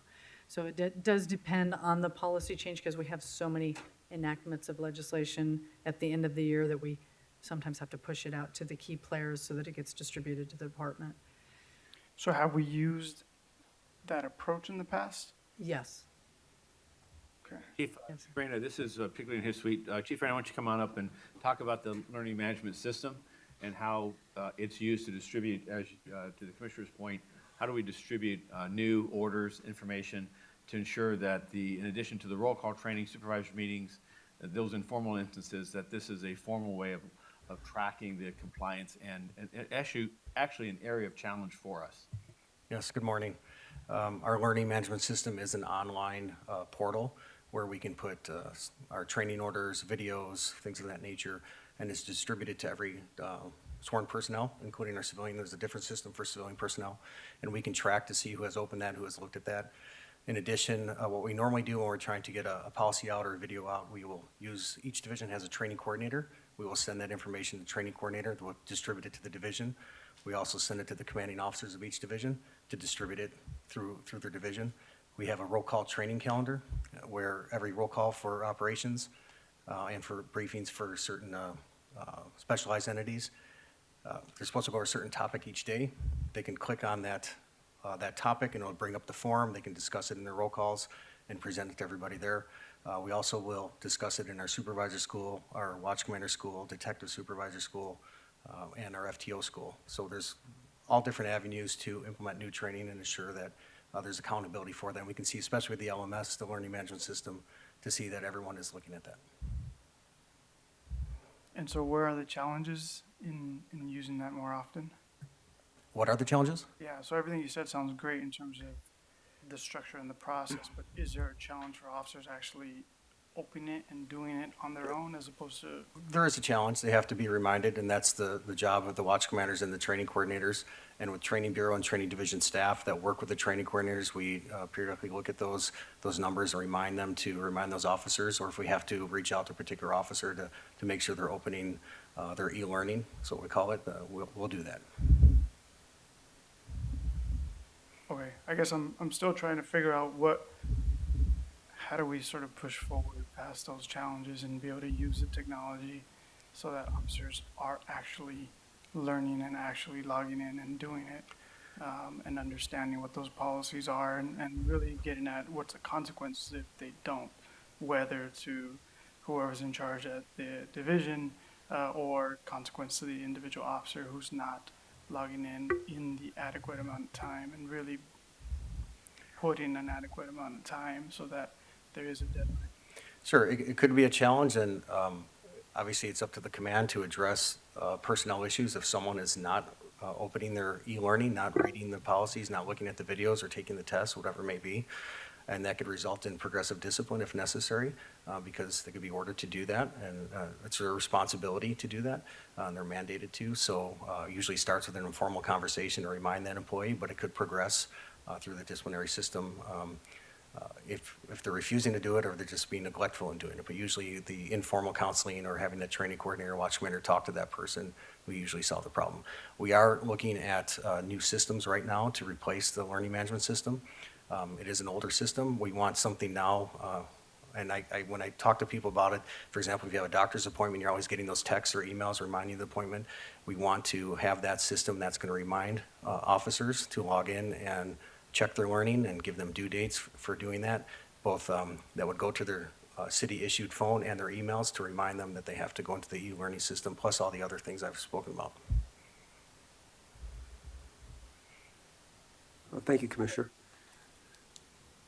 So it does depend on the policy change because we have so many enactments of legislation at the end of the year that we sometimes have to push it out to the key players so that it gets distributed to the department. So have we used that approach in the past? Yes. Okay. Chief Rayner, this is particularly in his suite. Chief Rayner, why don't you come on up and talk about the learning management system and how it's used to distribute, as to the Commissioner's point, how do we distribute new orders, information to ensure that in addition to the roll call training, supervisor meetings, those informal instances, that this is a formal way of tracking the compliance and actually an area of challenge for us. Yes, good morning. Our learning management system is an online portal where we can put our training orders, videos, things of that nature, and it's distributed to every sworn personnel, including our civilian. There's a different system for civilian personnel, and we can track to see who has opened that, who has looked at that. In addition, what we normally do when we're trying to get a policy out or a video out, we will use, each division has a training coordinator. We will send that information to the training coordinator, who will distribute it to the division. We also send it to the commanding officers of each division to distribute it through their division. We have a roll call training calendar where every roll call for operations and for briefings for certain specialized entities, they're supposed to go over a certain topic each day. They can click on that topic and it'll bring up the form. They can discuss it in their roll calls and present it to everybody there. We also will discuss it in our supervisor school, our watch commander school, detective supervisor school, and our FTO school. So there's all different avenues to implement new training and ensure that there's accountability for them. We can see, especially with the LMS, the learning management system, to see that everyone is looking at that. And so where are the challenges in using that more often? What are the challenges? Yeah, so everything you said sounds great in terms of the structure and the process, but is there a challenge for officers actually opening it and doing it on their own as opposed to? There is a challenge. They have to be reminded, and that's the job of the watch commanders and the training coordinators. And with training bureau and training division staff that work with the training coordinators, we periodically look at those numbers and remind those officers, or if we have to reach out to a particular officer to make sure they're opening their e-learning, that's what we call it, we'll do that. Okay, I guess I'm still trying to figure out how do we sort of push forward past those challenges and be able to use the technology so that officers are actually learning and actually logging in and doing it, and understanding what those policies are and really getting at what's the consequences if they don't, whether to whoever's in charge at the division or consequence to the individual officer who's not logging in the adequate amount of time and really putting an adequate amount of time so that there is a deadline. Sure, it could be a challenge, and obviously it's up to the command to address personnel issues if someone is not opening their e-learning, not reading the policies, not looking at the videos or taking the tests, whatever it may be. And that could result in progressive discipline if necessary, because they could be ordered to do that, and it's their responsibility to do that, and they're mandated to. So usually starts with an informal conversation to remind that employee, but it could progress through the disciplinary system if they're refusing to do it or they're just being neglectful in doing it. But usually the informal counseling or having the training coordinator or watch commander talk to that person, we usually solve the problem. We are looking at new systems right now to replace the learning management system. It is an older system. We want something now, and when I talk to people about it, for example, if you have a doctor's appointment, you're always getting those texts or emails reminding you of the appointment. We want to have that system that's going to remind officers to log in and check their learning and give them due dates for doing that. Both that would go to their city-issued phone and their emails to remind them that they have to go into the e-learning system, plus all the other things I've spoken about. Well, thank you, Commissioner.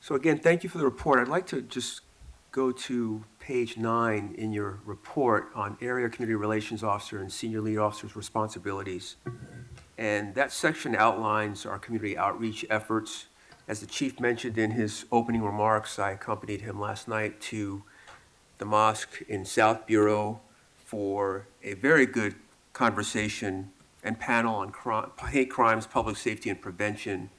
So again, thank you for the report. I'd like to just go to page 9 in your report on Area Community Relations Officer and Senior Lead Officer's responsibilities. And that section outlines our community outreach efforts. As the chief mentioned in his opening remarks, I accompanied him last night to the mosque in South Bureau for a very good conversation and panel on hate crimes, public safety, and prevention.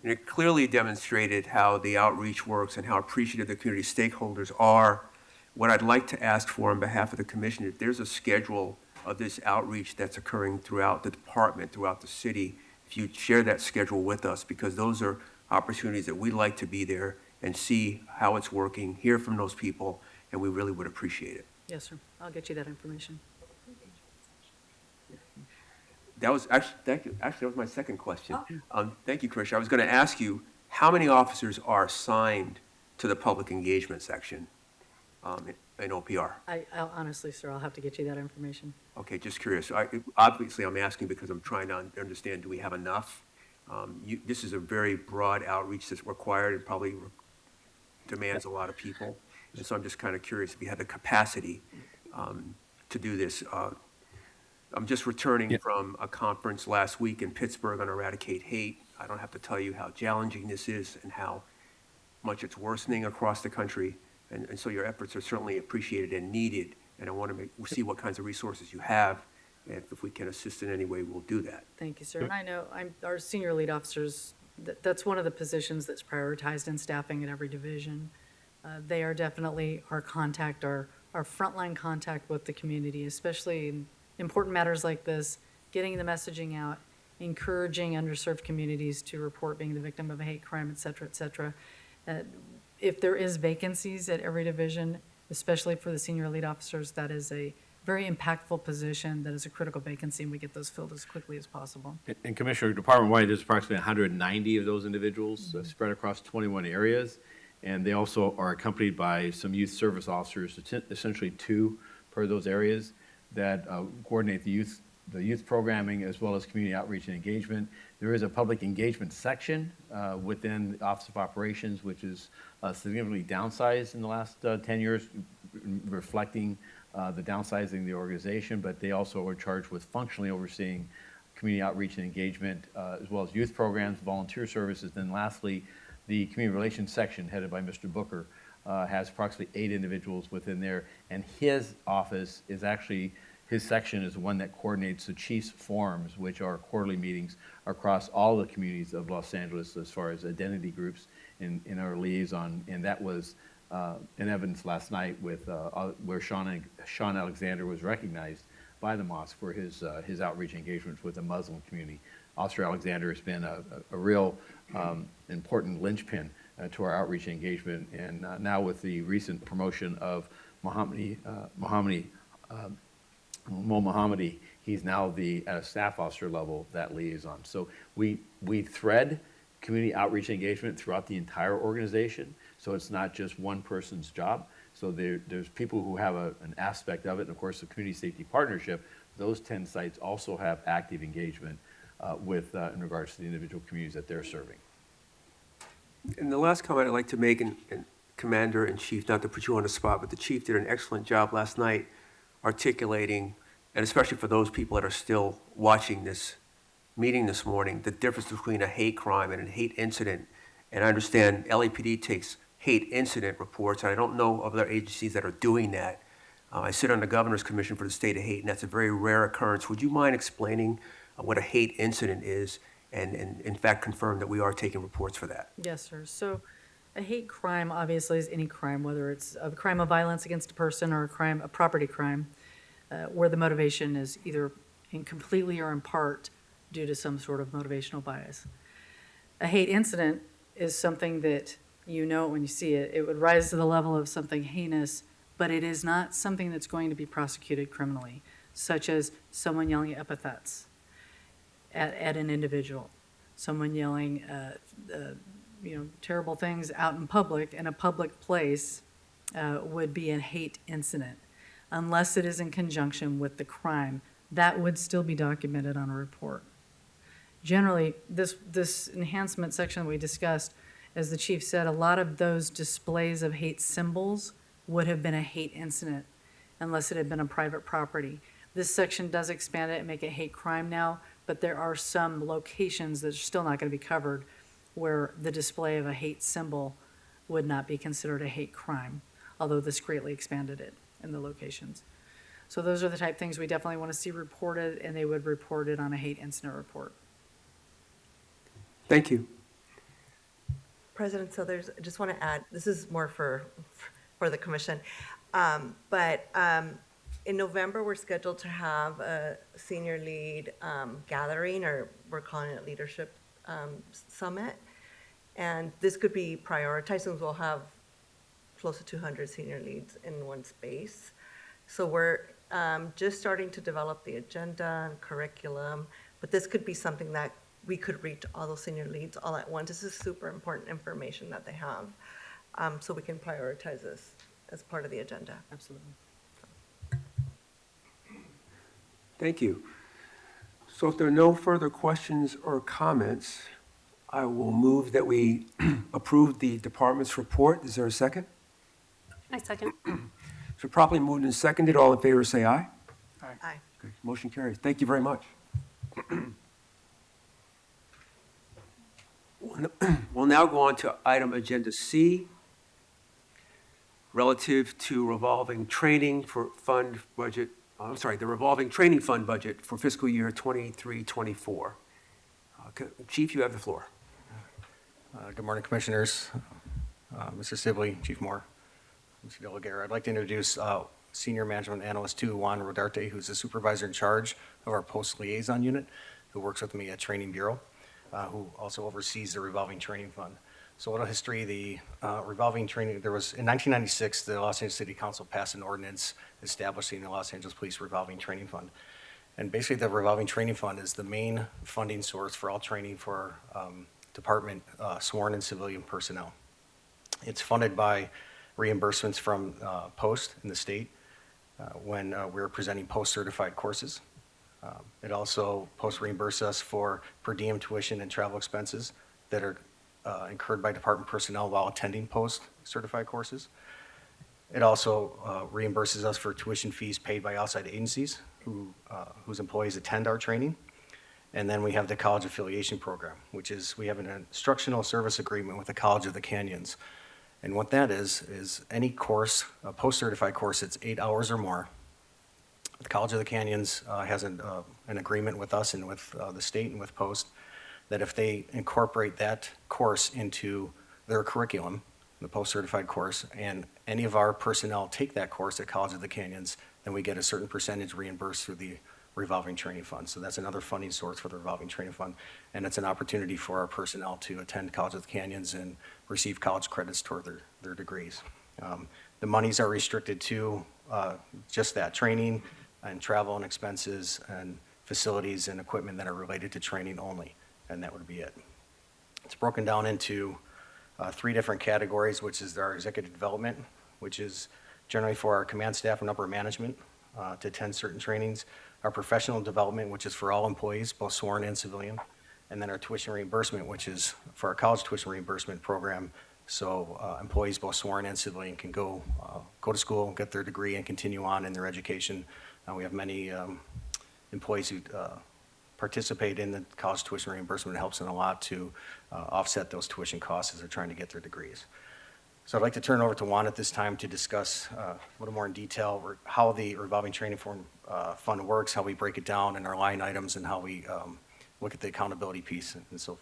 And it clearly demonstrated how the outreach works and how appreciative the community stakeholders are. What I'd like to ask for on behalf of the commission, if there's a schedule of this outreach that's occurring throughout the department, throughout the city, if you'd share that schedule with us, because those are opportunities that we'd like to be there and see how it's working, hear from those people, and we really would appreciate it. Yes, sir. I'll get you that information. That was actually, thank you. Actually, that was my second question. Thank you, Commissioner. I was going to ask you, how many officers are assigned to the public engagement section in OPR? I'll honestly, sir, I'll have to get you that information. Okay, just curious. Obviously, I'm asking because I'm trying to understand, do we have enough? This is a very broad outreach that's required and probably demands a lot of people. And so I'm just kind of curious if you have the capacity to do this. I'm just returning from a conference last week in Pittsburgh on Eradicate Hate. I don't have to tell you how challenging this is and how much it's worsening across the country. And so your efforts are certainly appreciated and needed. And I want to see what kinds of resources you have If we can assist in any way, we'll do that. Thank you, sir. And I know our senior lead officers, that's one of the positions that's prioritized in staffing at every division. They are definitely our contact, our frontline contact with the community, especially in important matters like this, getting the messaging out, encouraging underserved communities to report being the victim of a hate crime, et cetera, et cetera. If there is vacancies at every division, especially for the senior lead officers, that is a very impactful position, that is a critical vacancy, and we get those filled as quickly as possible. And Commissioner, department-wide, there's approximately 190 of those individuals spread across 21 areas. And they also are accompanied by some youth service officers, essentially 2 per those areas, that coordinate the youth programming as well as community outreach and engagement. There is a public engagement section within the Office of Operations, which is significantly downsized in the last 10 years, reflecting the downsizing of the organization, but they also are charged with functionally overseeing community outreach and engagement, as well as youth programs, volunteer services. Then lastly, the community relations section headed by Mr. Booker has approximately 8 individuals within there, and his office is actually, his section is the one that coordinates the chief's forums, which are quarterly meetings across all the communities of Los Angeles as far as identity groups in our liaison. And that was in evidence last night with where Sean Alexander was recognized by the mosque for his outreach engagements with the Muslim community. Officer Alexander has been a real important linchpin to our outreach engagement, and now with the recent promotion of Mo Mohammadi, he's now at a staff officer level, that liaison. So we thread community outreach engagement throughout the entire organization, so it's not just one person's job. So there's people who have an aspect of it, and of course the Community Safety Partnership, those 10 sites also have active engagement in regards to the individual communities that they're serving. And the last comment I'd like to make, and Commander in Chief, not to put you on the spot, but the Chief did an excellent job last night articulating, and especially for those people that are still watching this meeting this morning, the difference between a hate crime and a hate incident. And I understand LAPD takes hate incident reports, and I don't know of other agencies that are doing that. I sit on the Governor's Commission for the State of Hate, and that's a very rare occurrence. Would you mind explaining what a hate incident is, and in fact confirm that we are taking reports for that? Yes, sir. So a hate crime obviously is any crime, whether it's a crime of violence against a person or a property crime, where the motivation is either completely or in part due to some sort of motivational bias. A hate incident is something that you know when you see it. It would rise to the level of something heinous, but it is not something that's going to be prosecuted criminally, such as someone yelling epithets at an individual, someone yelling terrible things out in public, in a public place, would be a hate incident. Unless it is in conjunction with the crime, that would still be documented on a report. Generally, this enhancement section we discussed, as the chief said, a lot of those displays of hate symbols would have been a hate incident unless it had been a private property. This section does expand it and make it hate crime now, but there are some locations that are still not going to be covered where the display of a hate symbol would not be considered a hate crime, although this greatly expanded it in the locations. So those are the type of things we definitely want to see reported, and they would report it on a hate incident report. Thank you. President Southers, I just want to add, this is more for the commission, but in November, we're scheduled to have a senior lead gathering, or we're calling it Leadership Summit. And this could be prioritized since we'll have close to 200 senior leads in one space. So we're just starting to develop the agenda and curriculum, but this could be something that we could reach all those senior leads all at once. This is super important information that they have, so we can prioritize this as part of the agenda. Absolutely. Thank you. So if there are no further questions or comments, I will move that we approve the department's report. Is there a second? I second. So properly moved and seconded. All in favor, say aye. Aye. Okay, motion carries. Thank you very much. We'll now go on to item agenda C, relative to revolving training for fund budget the revolving training fund budget for fiscal year 23-24. Chief, you have the floor. Good morning, Commissioners. Mr. Sibley, Chief Moore, Mr. Delegator. I'd like to introduce Senior Management Analyst 2, Juan Rodarte, who's the supervisor in charge of our Post Liaison Unit, who works with me at Training Bureau, who also oversees the revolving training fund. So a little history, the revolving training, there was, in 1996, the Los Angeles City Council passed an ordinance establishing the Los Angeles Police Revolving Training Fund. And basically the revolving training fund is the main funding source for all training for department sworn and civilian personnel. It's funded by reimbursements from Post in the state when we're presenting post-certified courses. It also Post reimburses us for per diem tuition and travel expenses that are incurred by department personnel while attending post-certified courses. It also reimburses us for tuition fees paid by outside agencies whose employees attend our training. And then we have the College Affiliation Program, which is, we have an instructional service agreement with the College of the Canyons. And what that is any course, a post-certified course that's 8 hours or more, the College of the Canyons has an agreement with us and with the state and with Post that if they incorporate that course into their curriculum, the post-certified course, and any of our personnel take that course at College of the Canyons, then we get a certain percentage reimbursed through the revolving training fund. So that's another funding source for the revolving training fund. And it's an opportunity for our personnel to attend College of the Canyons and receive college credits toward their degrees. The monies are restricted to just that, training and travel and expenses and facilities and equipment that are related to training only, and that would be it. It's broken down into 3 different categories, which is our executive development, which is generally for our command staff and upper management to attend certain trainings, our professional development, which is for all employees, both sworn and civilian, and then our tuition reimbursement, which is for our college tuition reimbursement program, so employees, both sworn and civilian, can go to school, get their degree, and continue on in their education. We have many employees who participate in the college tuition reimbursement. It helps them a lot to offset those tuition costs as they're trying to get their degrees. So I'd like to turn over to Juan at this time to discuss a little more in detail how the revolving training fund works, how we break it down in our line items, and how we look at the accountability piece and so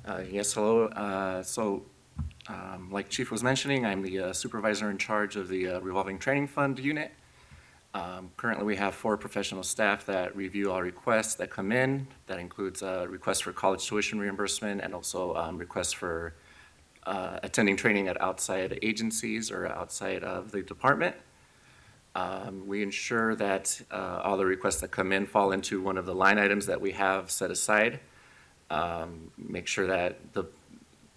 forth. Yes, hello. Like Chief was mentioning, I'm the supervisor in charge of the revolving training fund unit. Currently, we have 4 professional staff that review all requests that come in. That includes requests for college tuition reimbursement and also requests for attending training at outside agencies or outside of the department. We ensure that all the requests that come in fall into one of the line items that we have set aside. Make sure that the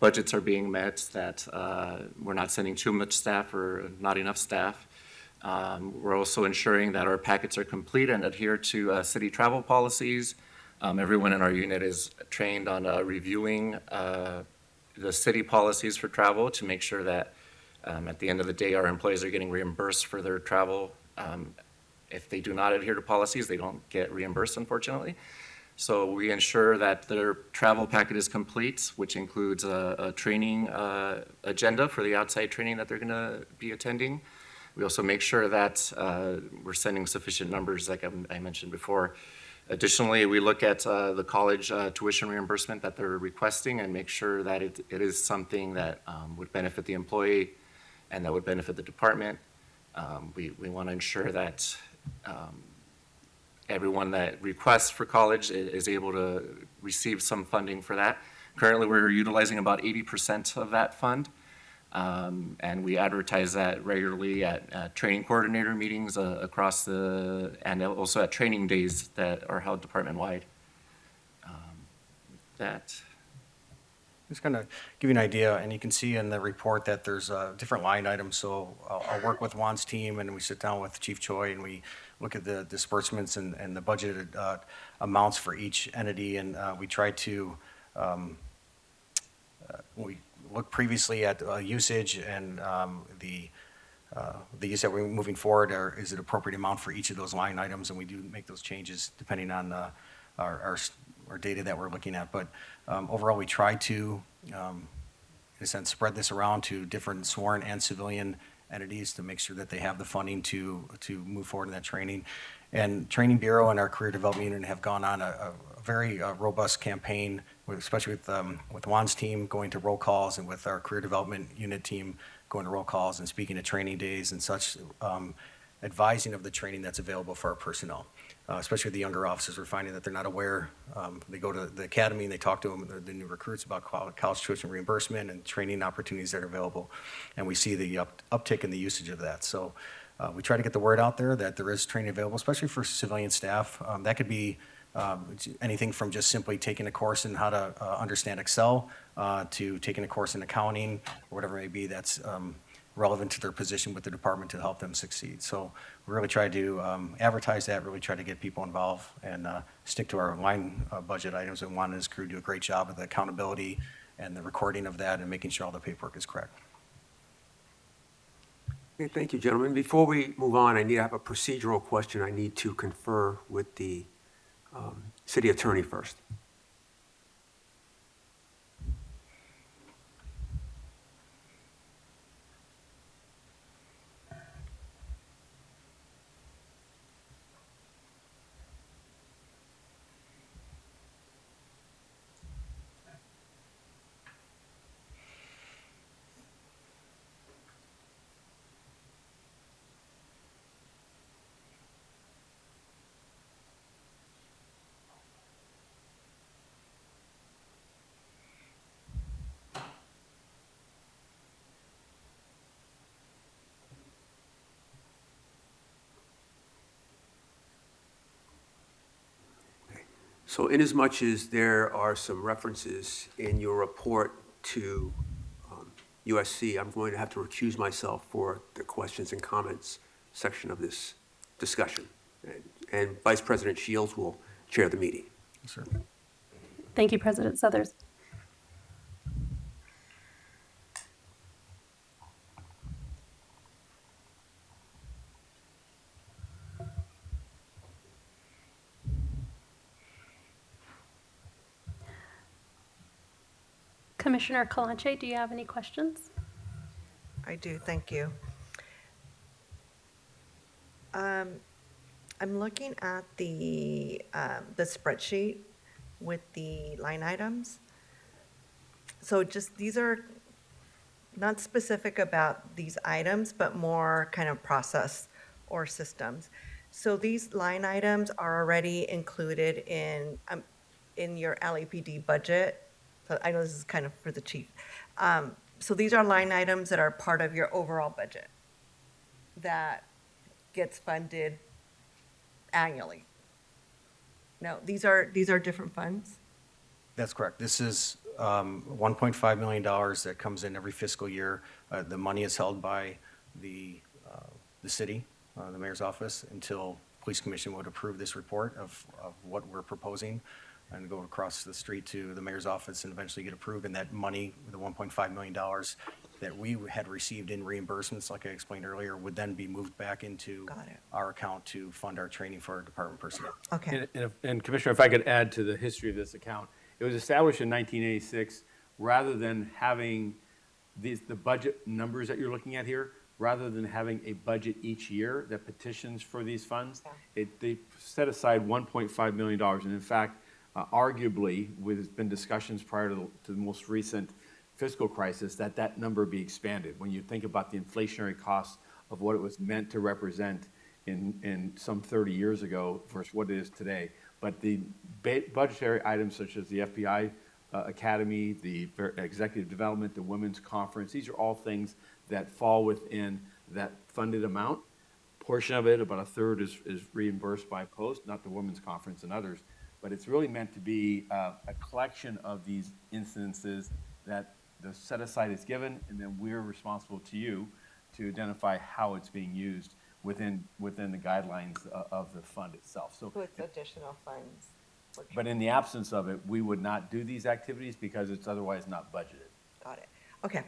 budgets are being met, that we're not sending too much staff or not enough staff. We're also ensuring that our packets are complete and adhere to city travel policies. Everyone in our unit is trained on reviewing the city policies for travel to make sure that at the end of the day, our employees are getting reimbursed for their travel. If they do not adhere to policies, they don't get reimbursed, unfortunately. So we ensure that their travel packet is complete, which includes a training agenda for the outside training that they're going to be attending. We also make sure that we're sending sufficient numbers, like I mentioned before. Additionally, we look at the college tuition reimbursement that they're requesting and make sure that it is something that would benefit the employee and that would benefit the department. We want to ensure that everyone that requests for college is able to receive some funding for that. Currently, we're utilizing about 80% of that fund. And we advertise that regularly at training coordinator meetings across and also at training days that are held department-wide. Just going to give you an idea, and you can see in the report that there's different line items. So I'll work with Juan's team, and we sit down with Chief Choi, and we look at the disbursements and the budgeted amounts for each entity, and we try to we look previously at usage and the use that we're moving forward, or is it appropriate amount for each of those line items, and we do make those changes depending on our data that we're looking at. But overall, we try to, in a sense, spread this around to different sworn and civilian entities to make sure that they have the funding to move forward in that training. And Training Bureau and our Career Development Unit have gone on a very robust campaign, especially with Juan's team going to roll calls and with our Career Development Unit team going to roll calls and speaking at training days and such, advising of the training that's available for our personnel. Especially the younger officers, we're finding that they're not aware. They go to the academy and they talk to them, the new recruits, about college tuition reimbursement and training opportunities that are available. And we see the uptick in the usage of that. So we try to get the word out there that there is training available, especially for civilian staff. That could be anything from just simply taking a course in how to understand Excel to taking a course in accounting or whatever it may be that's relevant to their position with the department to help them succeed. So we really try to advertise that, really try to get people involved and stick to our line budget items. And Juan and his crew do a great job of the accountability and the recording of that and making sure all the paperwork is correct. Okay, thank you, gentlemen. Before we move on, I have a procedural question I need to confer with the city attorney first. So inasmuch as there are some references in your report to USC, I'm going to have to recuse myself for the questions and comments section of this discussion. And Vice President Shields will chair the meeting. Yes, sir. Thank you, President Suthers. Commissioner Kalanche, do you have any questions? I do, thank you. I'm looking at the spreadsheet with the line items. So just, these are not specific about these items, but more kind of process or systems. So these line items are already included in your LAPD budget. So I know this is kind of for the chief. So these are line items that are part of your overall budget that gets funded annually. No, these are different funds? That's correct. This is $1.5 million that comes in every fiscal year. The money is held by the city, the mayor's office, until police commission would approve this report of what we're proposing and go across the street to the mayor's office and eventually get approved. And that money, the $1.5 million that we had received in reimbursements, like I explained earlier, would then be moved back into our account to fund our training for our department personnel. Okay. And Commissioner, if I could add to the history of this account, it was established in 1986, rather than having the budget numbers that you're looking at here, rather than having a budget each year that petitions for these funds, they set aside $1.5 million. And in fact, arguably, there's been discussions prior to the most recent fiscal crisis that number be expanded. When you think about the inflationary costs of what it was meant to represent in some 30 years ago versus what it is today. But the budgetary items such as the FBI Academy, the executive development, the women's conference, these are all things that fall within that funded amount. Portion of it, about a third, is reimbursed by Post, not the women's conference and others. But it's really meant to be a collection of these instances that the set aside is given, and then we're responsible to you to identify how it's being used within the guidelines of the fund itself. So With additional funds. but in the absence of it, we would not do these activities because it's otherwise not budgeted. Got it. Okay.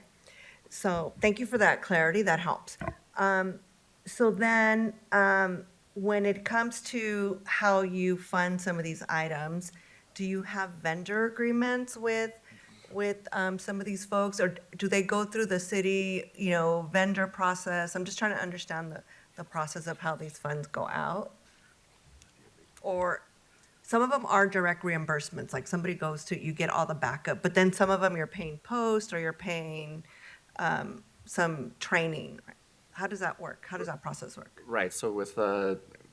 So thank you for that clarity. That helps. So then, when it comes to how you fund some of these items, do you have vendor agreements with with some of these folks, or do they go through the city, vendor process? I'm just trying to understand the process of how these funds go out. Or some of them are direct reimbursements, like somebody goes to, you get all the backup, but then some of them you're paying post or you're paying some training. How does that work? How does that process work? Right, so with,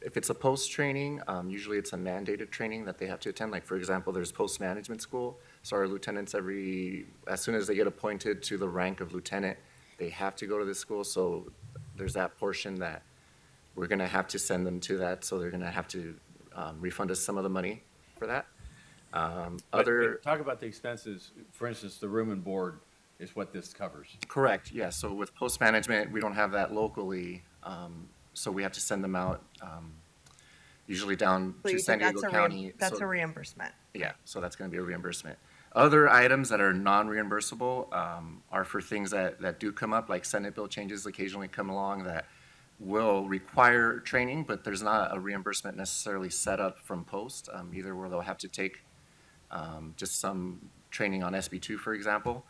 if it's a post training, usually it's a mandated training that they have to attend. Like, for example, there's post management school. So our lieutenants as soon as they get appointed to the rank of lieutenant, they have to go to this school. So there's that portion that we're gonna have to send them to that. So they're gonna have to refund us some of the money for that. But talk about the expenses. For instance, the room and board is what this covers. Correct, yeah. So with post management, we don't have that locally. So we have to send them out, usually down So to you San think Diego County. That's So- a reimbursement. Yeah, so that's gonna be a reimbursement. Other items that are non-reimbursable are for things that do come up, like Senate bill changes occasionally come along that will require training, but there's not a reimbursement necessarily set up from post, either where they'll have to take just some training on SB2, for example.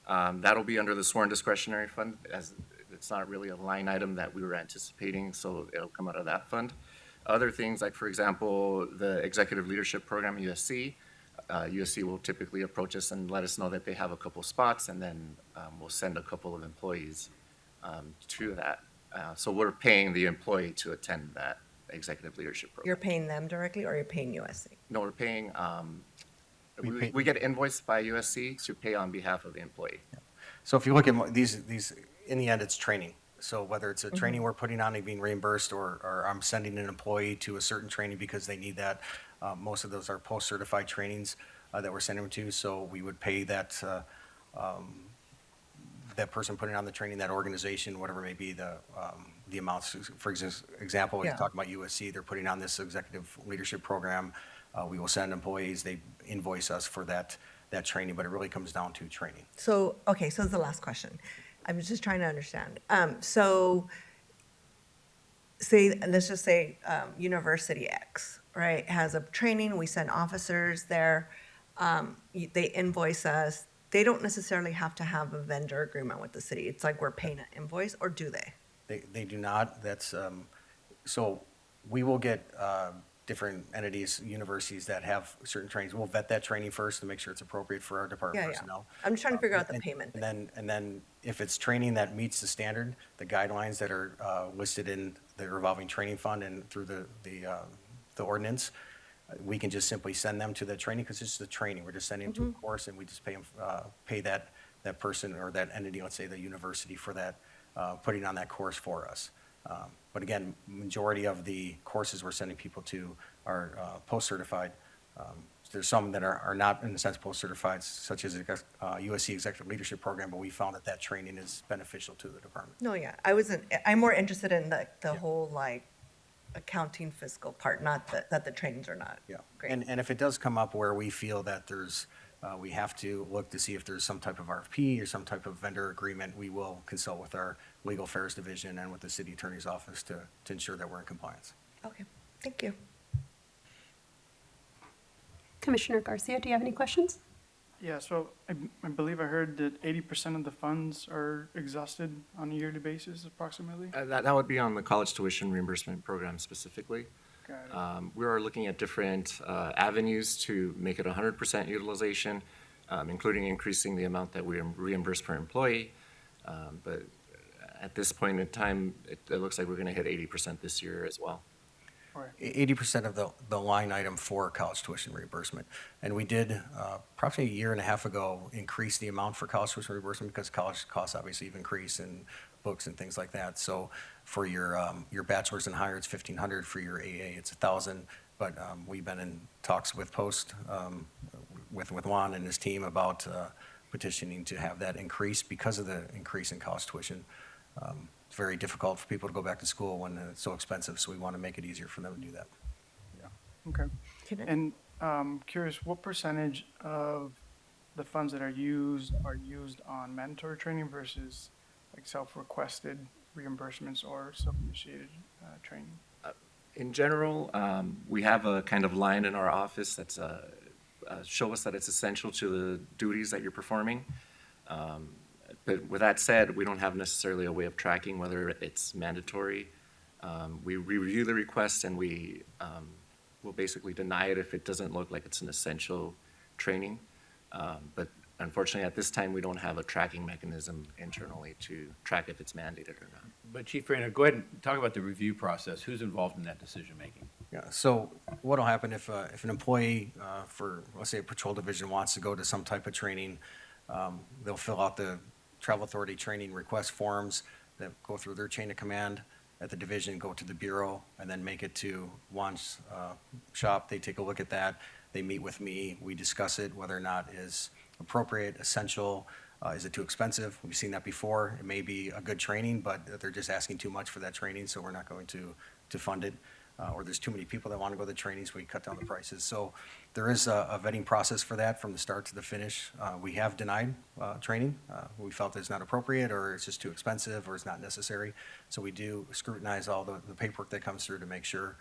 That'll be under the sworn discretionary fund, as it's not really a line item that we were anticipating, so it'll come out of that fund. Other things, like for example, the Executive Leadership Program, USC, USC will typically approach us and let us know that they have a couple spots, and then we'll send a couple of employees to that. So we're paying the employee to attend that Executive Leadership Program. You're paying them directly or you're paying USC? No, we're paying, we get invoiced by USC to pay on behalf of the employee. So if you look at these, in the end, it's training. So whether it's a training we're putting on and being reimbursed, or I'm sending an employee to a certain training because they need that, most of those are post-certified trainings that we're sending them to. So we would pay that, that person putting on the training, that organization, whatever may be the amounts. For example, we Yeah. talk about USC, they're putting on this executive leadership program. We will send employees, they invoice us for that training, but it really comes down to training. So, okay, so this is the last question. I'm just trying to understand. So let's just say University X, right, has a training, we send officers there, they invoice us. They don't necessarily have to have a vendor agreement with the city. It's like we're paying an invoice, or do they? They do not, that's, so we will get different entities, universities that have certain trainings. We'll vet that training first to make sure it's appropriate for our department Yeah, yeah. personnel. I'm just trying to figure out the And- payment. And then if it's training that meets the standard, the guidelines that are listed in the revolving training fund and through the ordinance, we can just simply send them to the training, because it's just the training. We're just sending them to a course, and we just pay that person or that entity, let's say the university, for that, putting on that course for us. But again, majority of the courses we're sending people to are post-certified. There's some that are not, in a sense, post-certified, such as USC Executive Leadership Program, but we found that training is beneficial to the department. No, yeah, I'm more interested in the whole like accounting fiscal part, not that the trainings are not. Yeah. Great. And if it does come up where we feel that there's, we have to look to see if there's some type of RFP or some type of vendor agreement, we will consult with our legal affairs division and with the city attorney's office to ensure that we're in compliance. Okay, thank you. Commissioner Garcia, do you have any questions? Yeah, so I believe I heard that 80% of the funds are exhausted on a yearly basis approximately? That would be on the college tuition reimbursement program specifically. Got it. We are looking at different avenues to make it 100% utilization, including increasing the amount that we reimburse per employee. But at this point in time, it looks like we're going to hit 80% this year as well. 80% of the line item for college tuition reimbursement. And we did, probably a year and a half ago, increase the amount for college tuition reimbursement because college costs obviously have increased in books and things like that. So for your bachelor's and higher, it's $1,500. For your AA, it's $1,000. But we've been in talks with Post, with Juan and his team about petitioning to have that increase because of the increase in college tuition. It's very difficult for people to go back to school when it's so expensive, so we want to make it easier for them to do that. Okay. And curious, what percentage of the funds that are used on mandatory training versus like self-requested reimbursements or self-initiated training? In general, we have a kind of line in our office that's show us that it's essential to the duties that you're performing. But with that said, we don't have necessarily a way of tracking whether it's mandatory. We review the request and we will basically deny it if it doesn't look like it's an essential training. But unfortunately, at this time, we don't have a tracking mechanism internally to track if it's mandated or not. But Chief Reyna, go ahead and talk about the review process. Who's involved in that decision-making? Yeah, so what'll happen if an employee for, let's say, a patrol division wants to go to some type of training, they'll fill out the travel authority training request forms that go through their chain of command at the division, go to the bureau, and then make it to Juan's shop. They take a look at that. They meet with me. We discuss it, whether or not is appropriate, essential, is it too expensive? We've seen that before. It may be a good training, but they're just asking too much for that training, so we're not going to fund it. Or there's too many people that want to go to the trainings, we cut down the prices. So there is a vetting process for that from the start to the finish. We have denied training. We felt it's not appropriate, or it's just too expensive, or it's not necessary. So we do scrutinize all the paperwork that comes through to make sure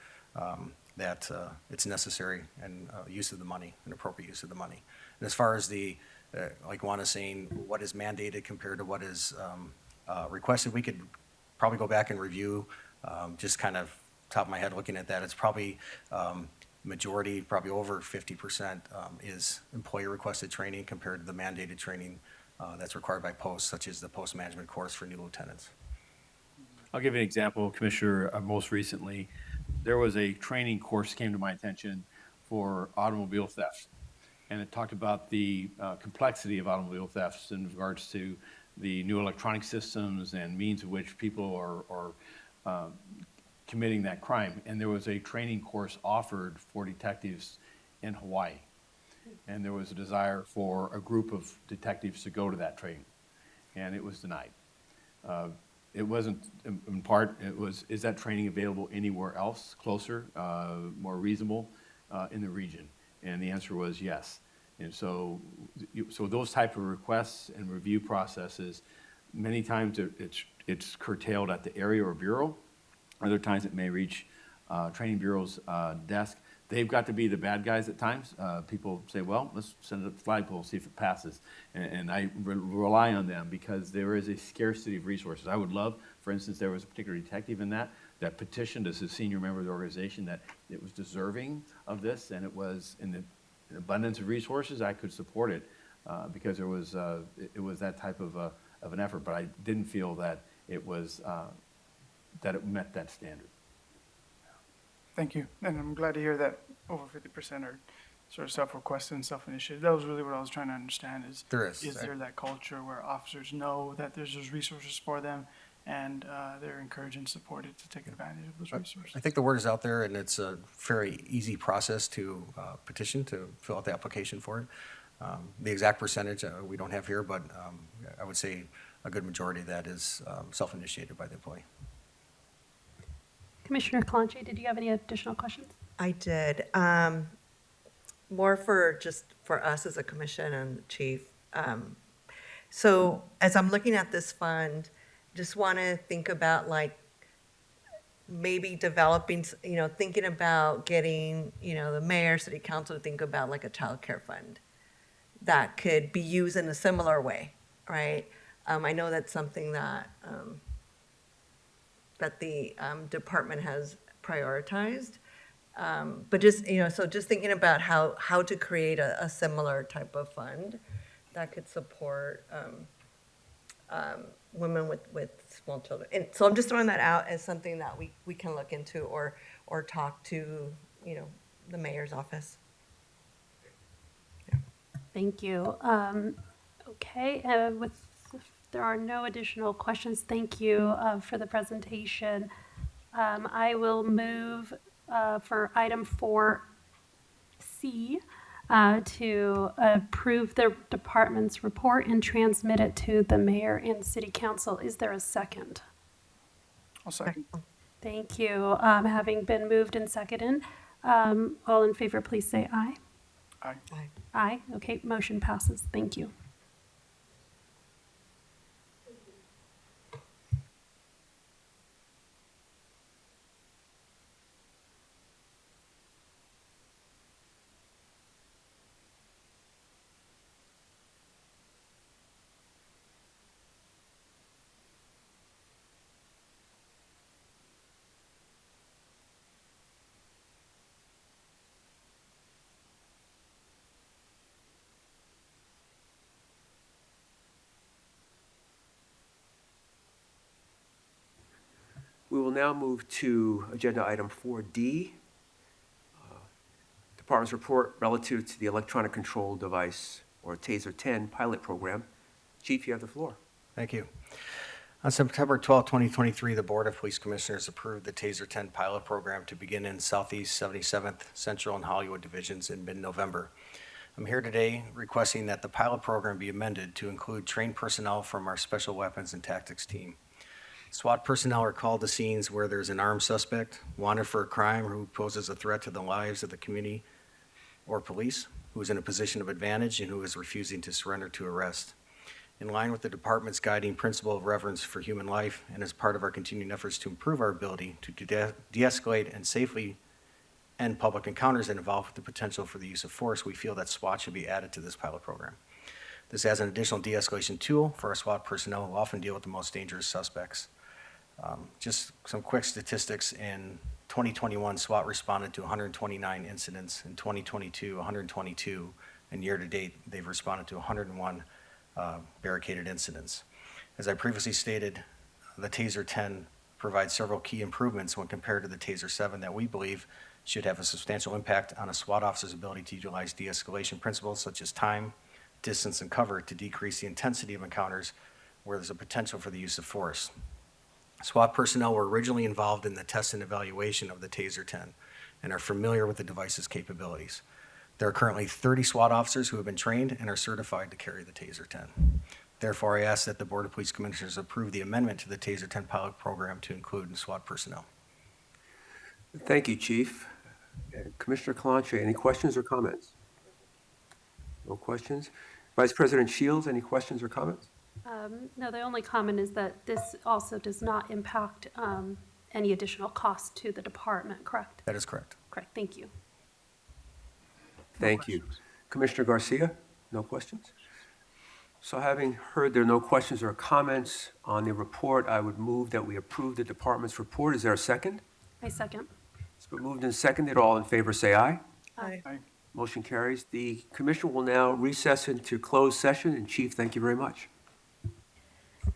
that it's necessary and use of the money, an appropriate use of the money. And as far as the, like Juan is saying, what is mandated compared to what is requested, we could probably go back and review, just kind of top of my head looking at that. It's probably majority, probably over 50% is employee requested training compared to the mandated training that's required by posts, such as the post management course for new lieutenants. I'll give you an example, Commissioner. Most recently, there was a training course came to my attention for automobile theft. And it talked about the complexity of automobile thefts in regards to the new electronic systems and means of which people are committing that crime. And there was a training course offered for detectives in Hawaii. And there was a desire for a group of detectives to go to that training. And it was denied. It wasn't, in part, it was, is that training available anywhere else, closer, more reasonable in the region? And the answer was yes. And so, so those type of requests and review processes, many times it's curtailed at the area or bureau. Other times it may reach training bureau's desk. They've got to be the bad guys at times. People say, well, let's send it up the flagpole, see if it passes. And I rely on them because there is a scarcity of resources. I would love, for instance, there was a particular detective in that petitioned as a senior member of the organization that it was deserving of this, and it was in the abundance of resources, I could support it because it was that type of an effort. But I didn't feel that it was that it met that standard. Thank you. And I'm glad to hear that over 50% are sort of self-requested and self-initiated. That was really what I was trying to understand is there that culture where officers know that there's those resources for them and they're encouraged and supported to take advantage of those resources. I think the word is out there, and it's a very easy process to petition, to fill out the application for it. The exact percentage we don't have here, but I would say a good majority of that is self-initiated by the employee. Commissioner Kalanche, did you have any additional questions? I did. More for just for us as a commission and the chief. So as I'm looking at this fund, just want to think about like maybe developing, thinking about getting, the mayor, city council to think about like a child care fund that could be used in a similar way, right? I know that's something that that the department has prioritized. But just, so just thinking about how to create a similar type of fund that could support women with small children. And so I'm just throwing that out as something that we can look into or talk to, the mayor's office. Thank you. Okay, there are no additional questions. Thank you for the presentation. I will move for item 4C to approve the department's report and transmit it to the mayor and city council. Is there a second? I'll second. Thank you. Having been moved and seconded, all in favor, please say aye. Aye. Aye. Aye. Okay, motion passes. Thank you. We'll now move to agenda item 4D, Department's report relative to the electronic control device, or TASER 10 pilot program. Chief, you have the floor. Thank you. On September 12, 2023, the Board of Police Commissioners approved the TASER 10 pilot program to begin in Southeast 77th, Central, and Hollywood divisions in mid-November. I'm here today requesting that the pilot program be amended to include trained personnel from our Special Weapons and Tactics team. SWAT personnel are called to scenes where there's an armed suspect wanted for a crime or who poses a threat to the lives of the community or police, who is in a position of advantage and who is refusing to surrender to arrest. In line with the department's guiding principle of reverence for human life and as part of our continuing efforts to improve our ability to de-escalate and safely end public encounters that involve the potential for the use of force, we feel that SWAT should be added to this pilot program. This as an additional de-escalation tool for our SWAT personnel who often deal with the most dangerous suspects. Just some quick statistics. In 2021, SWAT responded to 129 incidents. In 2022, 122. And year to date, they've responded to 101 barricaded incidents. As I previously stated, the TASER 10 provides several key improvements when compared to the TASER 7 that we believe should have a substantial impact on a SWAT officer's ability to utilize de-escalation principles such as time, distance, and cover to decrease the intensity of encounters where there's a potential for the use of force. SWAT personnel were originally involved in the test and evaluation of the TASER 10 and are familiar with the device's capabilities. There are currently 30 SWAT officers who have been trained and are certified to carry the TASER 10. Therefore, I ask that the Board of Police Commissioners approve the amendment to the TASER 10 pilot program to include SWAT personnel. Thank you, Chief. Commissioner Calanche, any questions or comments? No questions. Vice President Shields, any questions or comments? No, the only comment is that this also does not impact any additional cost to the department, correct? That is correct. Correct, thank you. Thank you. Commissioner Garcia, no questions? So having heard there are no questions or comments on the report, I would move that we approve the department's report. Is there a second? I second. It's been moved and seconded. All in favor say aye. Aye. Motion carries. The commission will now recess into closed session. And Chief, thank you very much.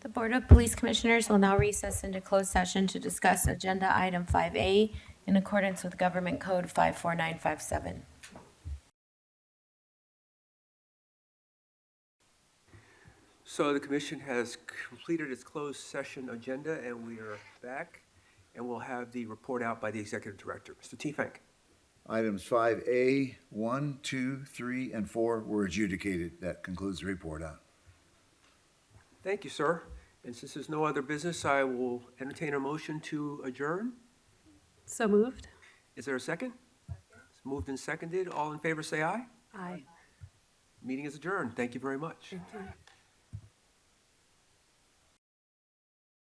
The Board of Police Commissioners will now recess into closed session to discuss Agenda Item 5A in accordance with Government Code 54957. So the commission has completed its closed session agenda, and we are back, and we'll have the report out by the Executive Director. Mr. Tiefenk. Items 5A, 1, 2, 3, and 4 were adjudicated. That concludes the report out. Thank you, sir. And since there's no other business, I will entertain a motion to adjourn. So moved. Is there a second? It's moved and seconded. All in favor say aye. Aye. Meeting is adjourned. Thank you very much. Thank you.